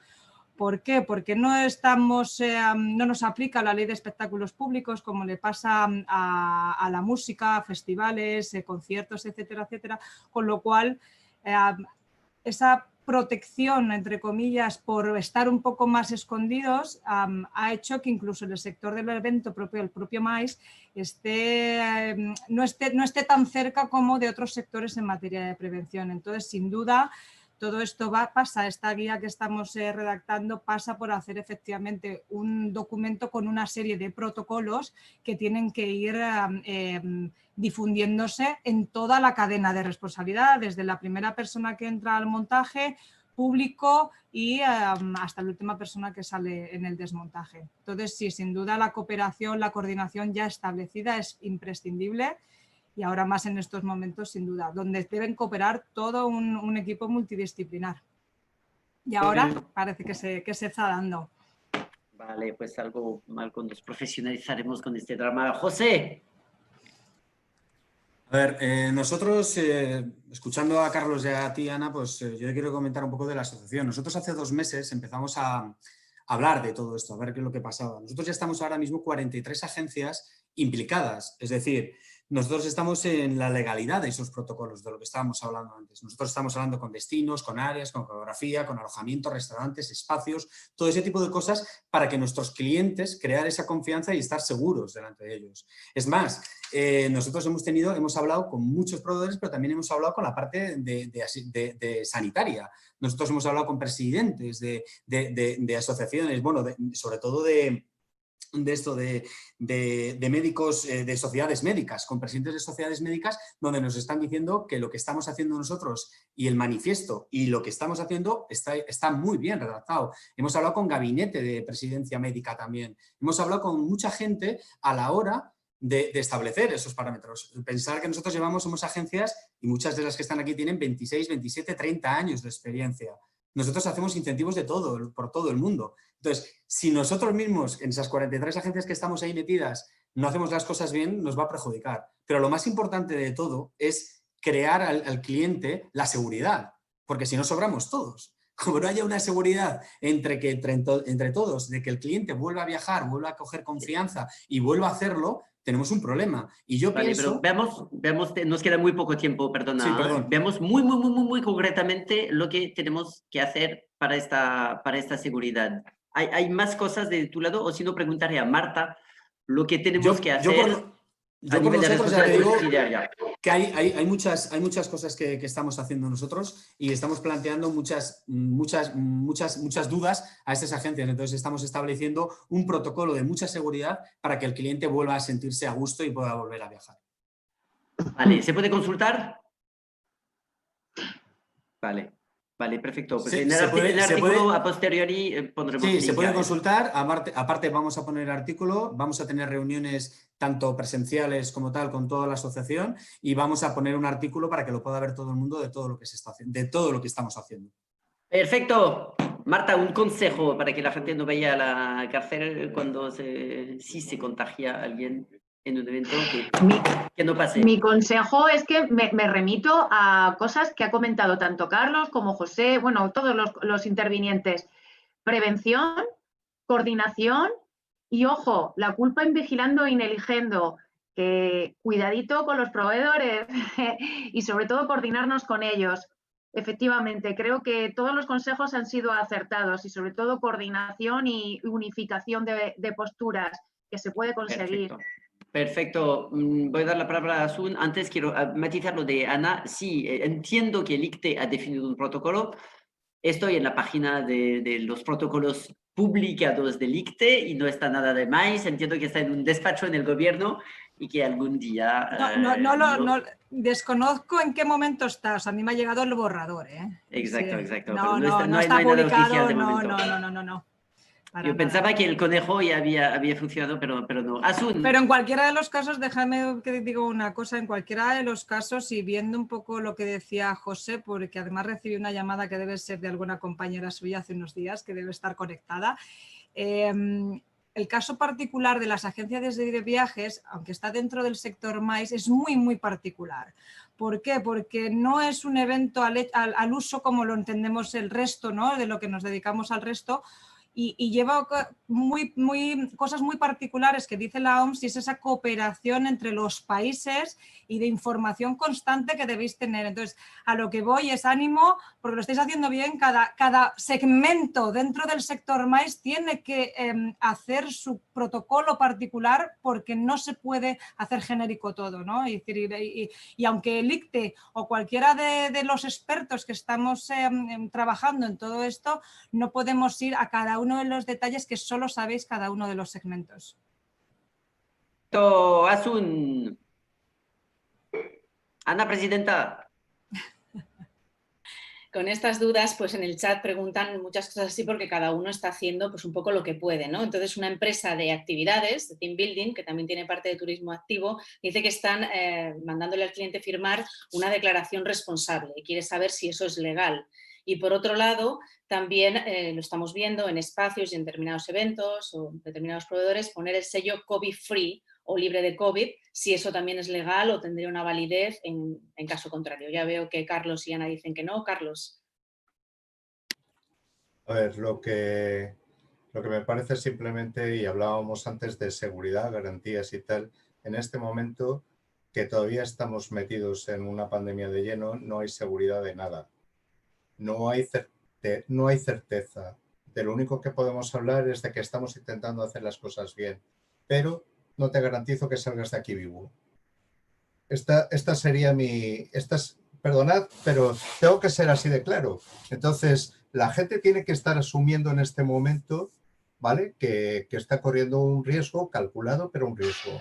¿Por qué? Porque no nos aplica la ley de espectáculos públicos como le pasa a la música, a festivales, conciertos, etcétera, etcétera, con lo cual esa protección, entre comillas, por estar un poco más escondidos, ha hecho que incluso en el sector del evento propio, el propio MAIS, no esté tan cerca como de otros sectores en materia de prevención. Entonces, sin duda, todo esto pasa, esta guía que estamos redactando pasa por hacer efectivamente un documento con una serie de protocolos que tienen que ir difundiéndose en toda la cadena de responsabilidad, desde la primera persona que entra al montaje, público y hasta la última persona que sale en el desmontaje. Entonces, sí, sin duda la cooperación, la coordinación ya establecida es imprescindible. Y ahora más en estos momentos, sin duda, donde deben cooperar todo un equipo multidisciplinar. Y ahora parece que se está dando. Vale, pues algo nos profesionalizaremos con este drama. José. A ver, nosotros, escuchando a Carlos y a ti, Ana, pues yo quiero comentar un poco de la asociación. Nosotros hace 2 meses empezamos a hablar de todo esto, a ver qué es lo que pasaba. Nosotros ya estamos ahora mismo 43 agencias implicadas, es decir, nosotros estamos en la legalidad de esos protocolos, de lo que estábamos hablando antes. Nosotros estamos hablando con destinos, con áreas, con geografía, con alojamiento, restaurantes, espacios, todo ese tipo de cosas para que nuestros clientes crear esa confianza y estar seguros delante de ellos. Es más, nosotros hemos hablado con muchos proveedores, pero también hemos hablado con la parte de sanitaria. Nosotros hemos hablado con presidentes de asociaciones, bueno, sobre todo de médicos, de sociedades médicas, con presidentes de sociedades médicas, donde nos están diciendo que lo que estamos haciendo nosotros y el manifiesto y lo que estamos haciendo está muy bien redactado. Hemos hablado con gabinete de presidencia médica también. Hemos hablado con mucha gente a la hora de establecer esos parámetros. Pensar que nosotros somos agencias y muchas de las que están aquí tienen 26, 27, 30 años de experiencia. Nosotros hacemos incentivos por todo el mundo. Entonces, si nosotros mismos, en esas 43 agencias que estamos ahí metidas, no hacemos las cosas bien, nos va a perjudicar. Pero lo más importante de todo es crear al cliente la seguridad, porque si no sobramos todos. Como no haya una seguridad entre todos de que el cliente vuelva a viajar, vuelva a coger confianza y vuelva a hacerlo, tenemos un problema. Y yo pienso... Pero veamos, nos queda muy poco tiempo, perdona. Sí, perdón. Veamos muy concretamente lo que tenemos que hacer para esta seguridad. ¿Hay más cosas de tu lado? O si no, preguntaré a Marta lo que tenemos que hacer a nivel de responsabilidad. Que hay muchas cosas que estamos haciendo nosotros y estamos planteando muchas dudas a estas agencias. Entonces estamos estableciendo un protocolo de mucha seguridad para que el cliente vuelva a sentirse a gusto y pueda volver a viajar. Vale, ¿se puede consultar? Vale, perfecto. Pues en el artículo a posteriori pondremos... Sí, se puede consultar. Aparte vamos a poner el artículo, vamos a tener reuniones tanto presenciales como tal con toda la asociación y vamos a poner un artículo para que lo pueda ver todo el mundo de todo lo que se está haciendo, de todo lo que estamos haciendo. Perfecto. Marta, un consejo para que la gente no vaya a la cárcel cuando si se contagia a alguien en un evento que no pase. Mi consejo es que me remito a cosas que ha comentado tanto Carlos como José, bueno, todos los intervinientes. Prevención, coordinación y, ojo, la culpa en vigilando e ineligiendo, que cuidadito con los proveedores y sobre todo coordinarnos con ellos. Efectivamente, creo que todos los consejos han sido acertados y sobre todo coordinación y unificación de posturas que se puede conseguir. Perfecto. Voy a dar la palabra a Asun. Antes quiero matizar lo de Ana. Sí, entiendo que el ICTE ha definido un protocolo. Estoy en la página de los protocolos publicados del ICTE y no está nada de más. Entiendo que está en un despacho en el gobierno y que algún día... No, desconozco en qué momento está. O sea, a mí me ha llegado el borrador, ¿eh? Exacto. Sí. Pero No está publicado. no hay nada oficial de momento. No. Yo pensaba que el conejo ya había funcionado, pero no. Asun. Pero en cualquiera de los casos, déjame que diga una cosa, en cualquiera de los casos, y viendo un poco lo que decía José, porque además recibí una llamada que debe ser de alguna compañera suya hace unos días, que debe estar conectada. El caso particular de las agencias de viajes, aunque está dentro del sector MICE, es muy, muy particular. ¿Por qué? Porque no es un evento al uso como lo entendemos el resto, ¿no? De lo que nos dedicamos al resto, y lleva cosas muy particulares que dice la OMS, y es esa cooperación entre los países y de información constante que debéis tener. Entonces, a lo que voy es ánimo, porque lo estáis haciendo bien. Cada segmento dentro del sector MICE tiene que hacer su protocolo particular, porque no se puede hacer genérico todo, ¿no? Y aunque el ICTE o cualquiera de los expertos que estamos trabajando en todo esto, no podemos ir a cada uno de los detalles que solo sabéis cada uno de los segmentos. Asun. Ana, presidenta. Con estas dudas, pues en el chat preguntan muchas cosas así, porque cada uno está haciendo pues un poco lo que puede, ¿no? Entonces, una empresa de actividades, de team building, que también tiene parte de turismo activo, dice que están mandándole al cliente firmar una declaración responsable y quiere saber si eso es legal. Y por otro lado, también lo estamos viendo en espacios y en determinados eventos o determinados proveedores, poner el sello COVID-free o libre de COVID, si eso también es legal o tendría una validez en caso contrario. Ya veo que Carlos y Ana dicen que no. Carlos. A ver, lo que me parece simplemente, y hablábamos antes de seguridad, garantías y tal, en este momento que todavía estamos metidos en una pandemia de lleno, no hay seguridad de nada. No hay certeza. De lo único que podemos hablar es de que estamos intentando hacer las cosas bien, pero no te garantizo que salgas de aquí vivo. Esta sería perdonad, pero tengo que ser así de claro. Entonces, la gente tiene que estar asumiendo en este momento, ¿vale? Que está corriendo un riesgo calculado, pero un riesgo.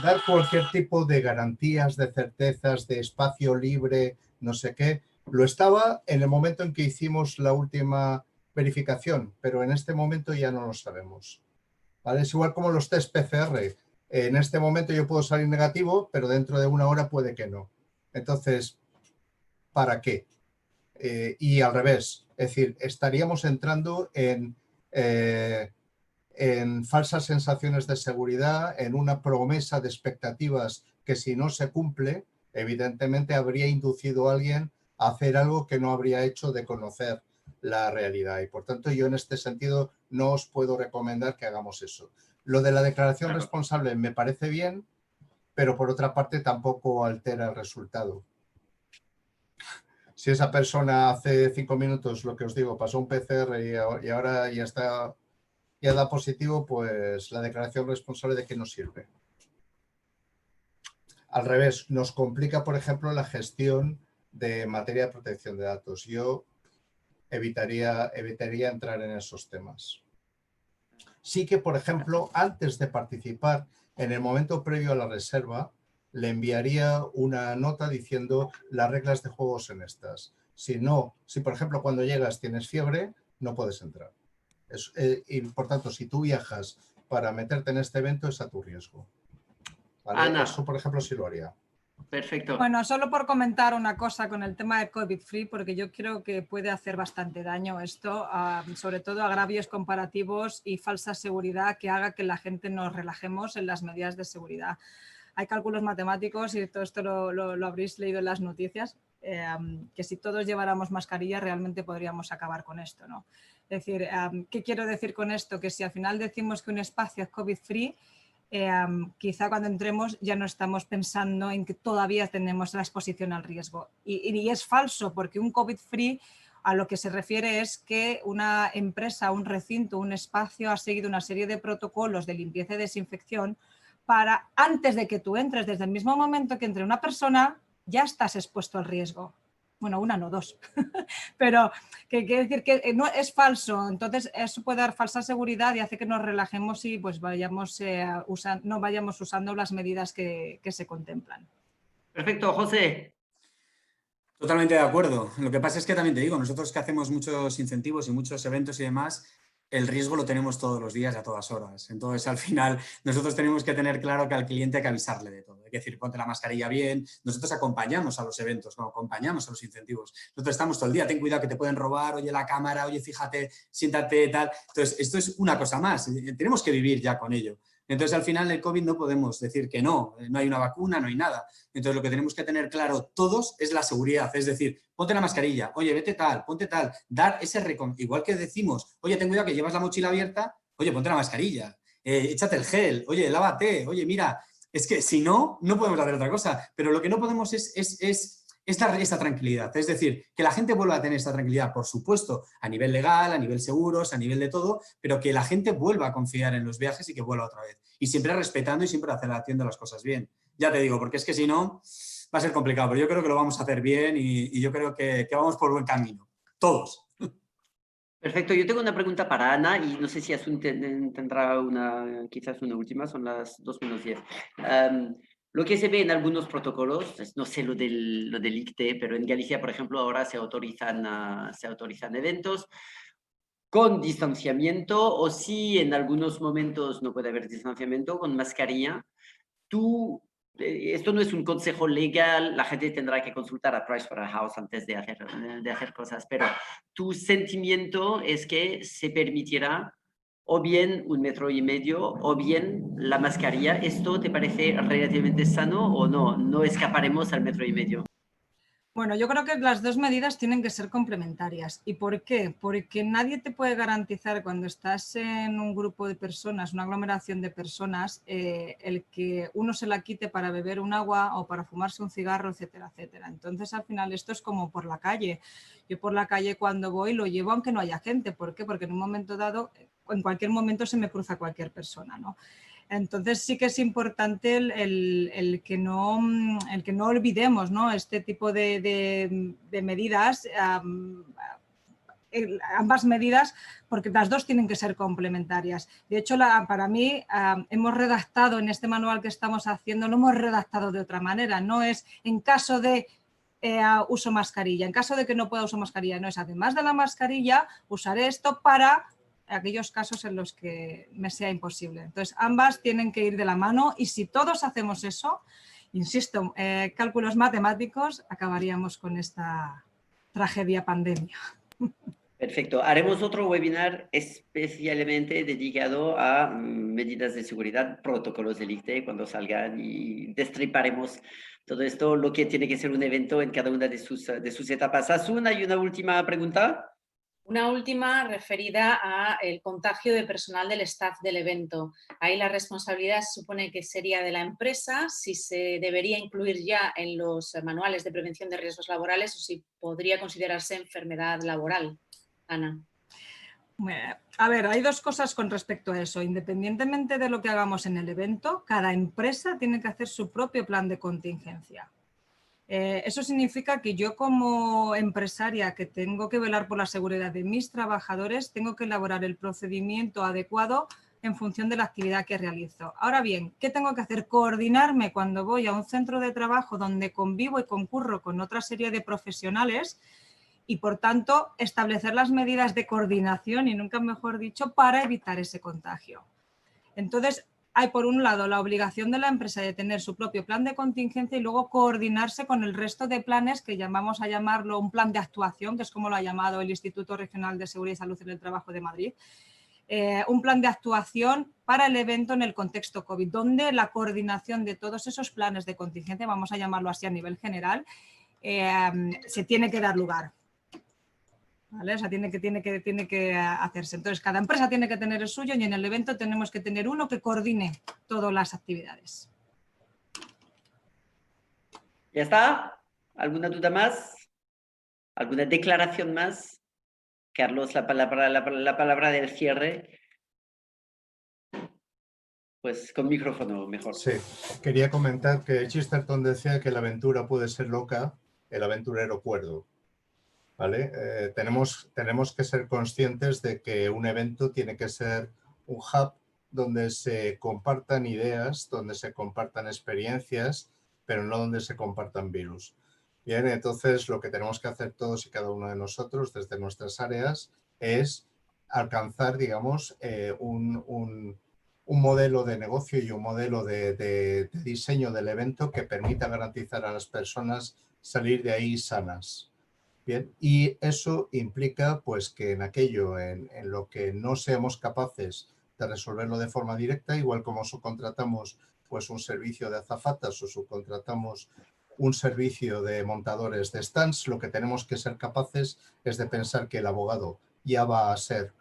Dar cualquier tipo de garantías, de certezas, de espacio libre, no sé qué, lo estaba en el momento en que hicimos la última verificación, pero en este momento ya no lo sabemos. ¿Vale? Es igual como los test PCR. En este momento yo puedo salir negativo, pero dentro de una hora puede que no. Entonces, ¿para qué? Y al revés, es decir, estaríamos entrando en falsas sensaciones de seguridad, en una promesa de expectativas que, si no se cumple, evidentemente habría inducido a alguien a hacer algo que no habría hecho de conocer la realidad. Y por tanto, yo en este sentido no os puedo recomendar que hagamos eso. Lo de la declaración responsable me parece bien, pero por otra parte tampoco altera el resultado. Si esa persona hace 5 minutos, lo que os digo, pasó un PCR y ahora ya da positivo, pues la declaración responsable, ¿de qué nos sirve? Al revés, nos complica, por ejemplo, la gestión de materia de protección de datos. Yo evitaría entrar en esos temas. Sí que, por ejemplo, antes de participar, en el momento previo a la reserva, le enviaría una nota diciendo las reglas de juego son estas. Si, por ejemplo, cuando llegas tienes fiebre, no puedes entrar. Y por tanto, si tú viajas para meterte en este evento, es a tu riesgo. ¿Vale? Ana. Eso, por ejemplo, sí lo haría. Perfecto. Bueno, solo por comentar una cosa con el tema de COVID-free, porque yo creo que puede hacer bastante daño esto, sobre todo agravios comparativos y falsa seguridad que haga que la gente nos relajemos en las medidas de seguridad. Hay cálculos matemáticos, y todo esto lo habréis leído en las noticias, que si todos lleváramos mascarilla realmente podríamos acabar con esto, ¿no? Es decir, ¿qué quiero decir con esto? Que si al final decimos que un espacio es COVID-free, quizá cuando entremos ya no estamos pensando en que todavía tenemos la exposición al riesgo. Y es falso, porque un COVID-free a lo que se refiere es que una empresa, un recinto, un espacio ha seguido una serie de protocolos de limpieza y desinfección para, antes de que tú entres, desde el mismo momento que entre una persona, ya estás expuesto al riesgo. Bueno, una no, dos. Pero que quiere decir que no es falso. Entonces, eso puede dar falsa seguridad y hace que nos relajemos y pues no vayamos usando las medidas que se contemplan. Perfecto, José. Totalmente de acuerdo. Lo que pasa es que también te digo, nosotros que hacemos muchos incentivos y muchos eventos y demás, el riesgo lo tenemos todos los días y a todas horas. Entonces, al final, nosotros tenemos que tener claro que al cliente hay que avisarle de todo. Hay que decir, ponte la mascarilla bien. Nosotros acompañamos a los eventos, ¿no? Acompañamos a los incentivos. Nosotros estamos todo el día, ten cuidado que te pueden robar, oye la cámara, oye fíjate, siéntate, tal. Entonces, esto es una cosa más. Tenemos que vivir ya con ello. Entonces, al final, el COVID no podemos decir que no hay una vacuna, no hay nada. Entonces, lo que tenemos que tener claro todos es la seguridad, es decir, ponte la mascarilla, oye, vete tal, ponte tal, dar ese igual que decimos, oye, ten cuidado que llevas la mochila abierta, oye, ponte la mascarilla, échate el gel, oye, lávate, oye, mira, es que si no, no podemos hacer otra cosa, pero lo que no podemos es dar esta tranquilidad, es decir, que la gente vuelva a tener esta tranquilidad, por supuesto, a nivel legal, a nivel seguros, a nivel de todo, pero que la gente vuelva a confiar en los viajes y que vuelva otra vez. Y siempre respetando y siempre haciendo las cosas bien. Ya te digo, porque es que si no, va a ser complicado, pero yo creo que lo vamos a hacer bien y yo creo que vamos por buen camino. Todos. Perfecto, yo tengo una pregunta para Ana y no sé si Asun tendrá quizás una última, son las 2:10. Lo que se ve en algunos protocolos, no sé lo del ICTE, pero en Galicia, por ejemplo, ahora se autorizan eventos con distanciamiento o si en algunos momentos no puede haber distanciamiento, con mascarilla. Esto no es un consejo legal, la gente tendrá que consultar a Pricewaterhouse antes de hacer cosas, pero tu sentimiento es que se permitirá o bien 1,5 metros o bien la mascarilla. ¿Esto te parece relativamente sano o no? ¿No escaparemos al 1,5 metros? Bueno, yo creo que las dos medidas tienen que ser complementarias. ¿Y por qué? Porque nadie te puede garantizar cuando estás en un grupo de personas, una aglomeración de personas, el que uno se la quite para beber un agua o para fumarse un cigarro, etcétera, etcétera. Entonces, al final, esto es como por la calle. Yo por la calle cuando voy lo llevo aunque no haya gente. ¿Por qué? Porque en un momento dado, en cualquier momento se me cruza cualquier persona, ¿no? Entonces sí que es importante el que no olvidemos, ¿no? Este tipo de medidas, ambas medidas, porque las dos tienen que ser complementarias. De hecho, para mí hemos redactado en este manual que estamos haciendo, lo hemos redactado de otra manera. No es en caso de uso mascarilla, en caso de que no pueda usar mascarilla, no es además de la mascarilla, usaré esto para aquellos casos en los que me sea imposible. Entonces, ambas tienen que ir de la mano y si todos hacemos eso, insisto, cálculos matemáticos, acabaríamos con esta tragedia pandemia. Perfecto. Haremos otro webinar especialmente dedicado a medidas de seguridad, protocolos del ICTE cuando salgan y destriparemos todo esto, lo que tiene que ser un evento en cada una de sus etapas. Asun, ¿hay una última pregunta? Una última referida al contagio de personal del staff del evento. Ahí la responsabilidad se supone que sería de la empresa, si se debería incluir ya en los manuales de prevención de riesgos laborales o si podría considerarse enfermedad laboral. Ana. A ver, hay dos cosas con respecto a eso. Independientemente de lo que hagamos en el evento, cada empresa tiene que hacer su propio plan de contingencia. Eso significa que yo como empresaria que tengo que velar por la seguridad de mis trabajadores, tengo que elaborar el procedimiento adecuado en función de la actividad que realizo. Ahora bien, ¿qué tengo que hacer? Coordinarme cuando voy a un centro de trabajo donde convivo y concurro con otra serie de profesionales y, por tanto, establecer las medidas de coordinación, y nunca mejor dicho, para evitar ese contagio. Entonces, hay por un lado la obligación de la empresa de tener su propio plan de contingencia y luego coordinarse con el resto de planes que vamos a llamarlo un plan de actuación, que es como lo ha llamado el Instituto Regional de Seguridad y Salud en el Trabajo de Madrid. Un plan de actuación para el evento en el contexto COVID, donde la coordinación de todos esos planes de contingencia, vamos a llamarlo así a nivel general, se tiene que dar lugar. ¿Vale? O sea, tiene que hacerse. Entonces, cada empresa tiene que tener el suyo y en el evento tenemos que tener uno que coordine todas las actividades. ¿Ya está? ¿Alguna duda más? ¿Alguna declaración más? Carlos, la palabra del cierre. Pues con micrófono mejor. Sí, quería comentar que Chesterton decía que la aventura puede ser loca, el aventurero cuerdo. ¿Vale? Tenemos que ser conscientes de que un evento tiene que ser un hub donde se compartan ideas, donde se compartan experiencias, pero no donde se compartan virus. Bien, entonces lo que tenemos que hacer todos y cada uno de nosotros desde nuestras áreas es alcanzar, digamos, un modelo de negocio y un modelo de diseño del evento que permita garantizar a las personas salir de ahí sanas. Bien, y eso implica pues que en aquello en lo que no seamos capaces de resolverlo de forma directa, igual como subcontratamos pues un servicio de azafatas o subcontratamos un servicio de montadores de stands, lo que tenemos que ser capaces es de pensar que el abogado ya va a ser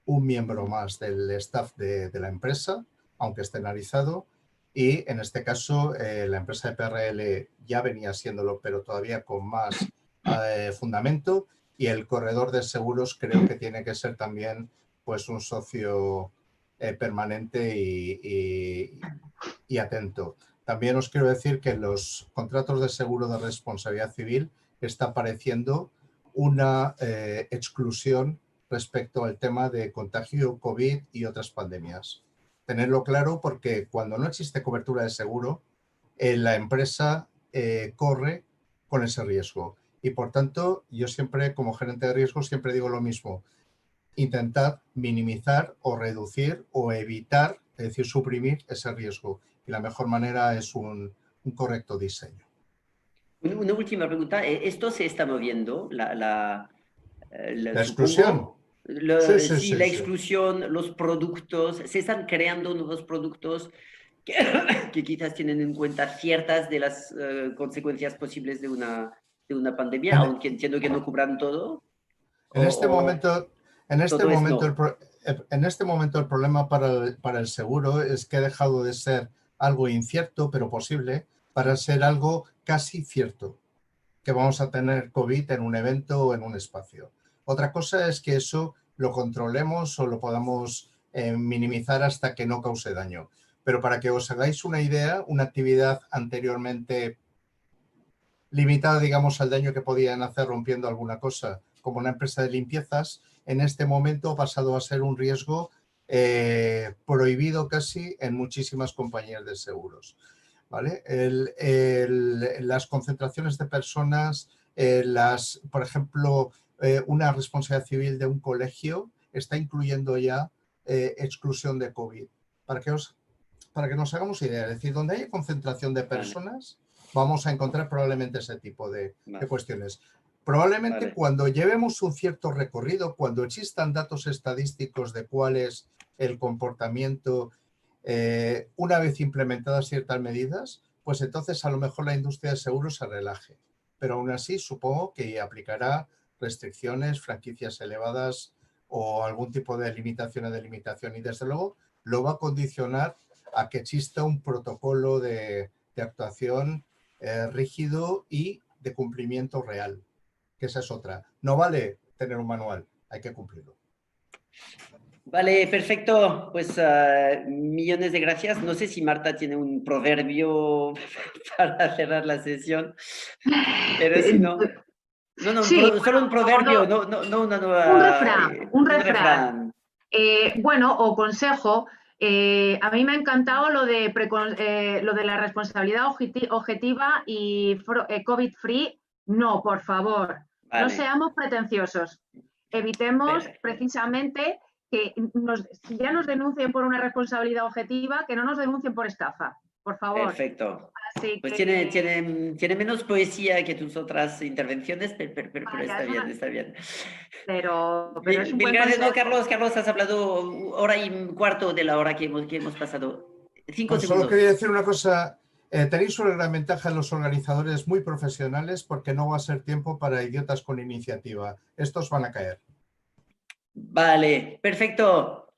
un miembro más del staff de la empresa, aunque externalizado, y en este caso la empresa de PRL ya venía siéndolo, pero todavía con más fundamento, y el corredor de seguros creo que tiene que ser también pues un socio permanente y atento. También os quiero decir que en los contratos de seguro de responsabilidad civil está apareciendo una exclusión respecto al tema de contagio COVID y otras pandemias. Tenerlo claro porque cuando no existe cobertura de seguro, la empresa corre con ese riesgo. Y por tanto, yo siempre, como gerente de riesgo, siempre digo lo mismo. Intentad minimizar o reducir o evitar, es decir, suprimir ese riesgo. Y la mejor manera es un correcto diseño. Una última pregunta. ¿Esto se está moviendo? ¿La exclusión? Sí, la exclusión, los productos, se están creando nuevos productos que quizás tienen en cuenta ciertas de las consecuencias posibles de una pandemia, aunque entiendo que no cubran todo. En este momento el problema para el seguro es que ha dejado de ser algo incierto, pero posible, para ser algo casi cierto, que vamos a tener COVID en un evento o en un espacio. Otra cosa es que eso lo controlemos o lo podamos minimizar hasta que no cause daño. Pero para que os hagáis una idea, una actividad anteriormente limitada, digamos, al daño que podían hacer rompiendo alguna cosa, como una empresa de limpiezas, en este momento ha pasado a ser un riesgo prohibido casi en muchísimas compañías de seguros. ¿Vale? Las concentraciones de personas, por ejemplo, una responsabilidad civil de un colegio está incluyendo ya exclusión de COVID. Para que nos hagamos idea, es decir, donde haya concentración de personas, vamos a encontrar probablemente ese tipo de cuestiones. Probablemente cuando llevemos un cierto recorrido, cuando existan datos estadísticos de cuál es el comportamiento, una vez implementadas ciertas medidas, pues entonces a lo mejor la industria de seguros se relaje. Pero aún así supongo que aplicará restricciones, franquicias elevadas o algún tipo de limitación y desde luego lo va a condicionar a que exista un protocolo de actuación rígido y de cumplimiento real, que esa es otra. No vale tener un manual, hay que cumplirlo. Vale, perfecto. Pues millones de gracias. No sé si Marta tiene un proverbio para cerrar la sesión, pero si no... No, sí, solo un proverbio, no una nueva... Un refrán. Bueno, o consejo. A mí me ha encantado lo de la responsabilidad objetiva y COVID-free. No, por favor, no seamos pretenciosos. Evitemos precisamente que si ya nos denuncien por una responsabilidad objetiva, que no nos denuncien por estafa, por favor. Perfecto. Así pues que... tiene menos poesía que tus otras intervenciones, pero está bien. Pero es un mil buen gracias, consejo. Carlos, has hablado hora y cuarto de la hora que hemos pasado. 5 segundos. Solo quería decir una cosa. Tenéis una gran ventaja en los organizadores muy profesionales porque no va a ser tiempo para idiotas con iniciativa. Estos van a caer. Vale, perfecto.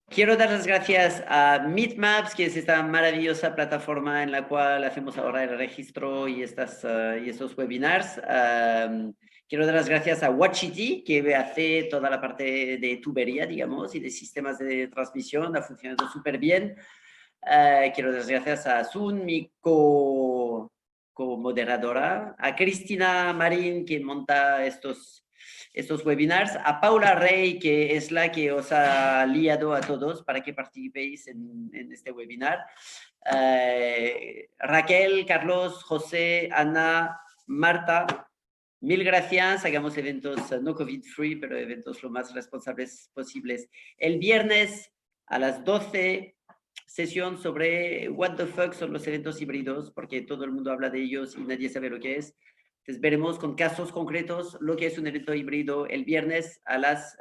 Quiero dar las gracias a Meetmaps, que es esta maravillosa plataforma en la cual hacemos ahora el registro y estos webinars. Quiero dar las gracias a Watchity, que hace toda la parte de tubería, digamos, y de sistemas de transmisión. Ha funcionado súper bien. Quiero dar las gracias a Sun, mi co-moderadora, a Cristina Marín, que monta estos webinars, a Paula Rey, que es la que os ha liado a todos para que participéis en este webinar, Raquel, Carlos, José, Ana, Marta, mil gracias. Hagamos eventos no COVID-free, pero eventos lo más responsables posibles. El viernes a las 12, sesión sobre what the fuck son los eventos híbridos, porque todo el mundo habla de ellos y nadie sabe lo que es. Entonces veremos con casos concretos lo que es un evento híbrido el viernes a las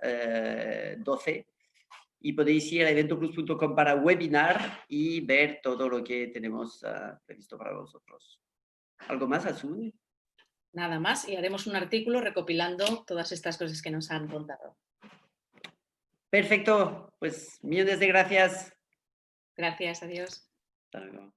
12. Y podéis ir a eventoplus.com para webinar y ver todo lo que tenemos previsto para vosotros. ¿Algo más, Azul? Nada más, y haremos un artículo recopilando todas estas cosas que nos han contado. Perfecto, pues millones de gracias. Gracias, adiós. Hasta luego.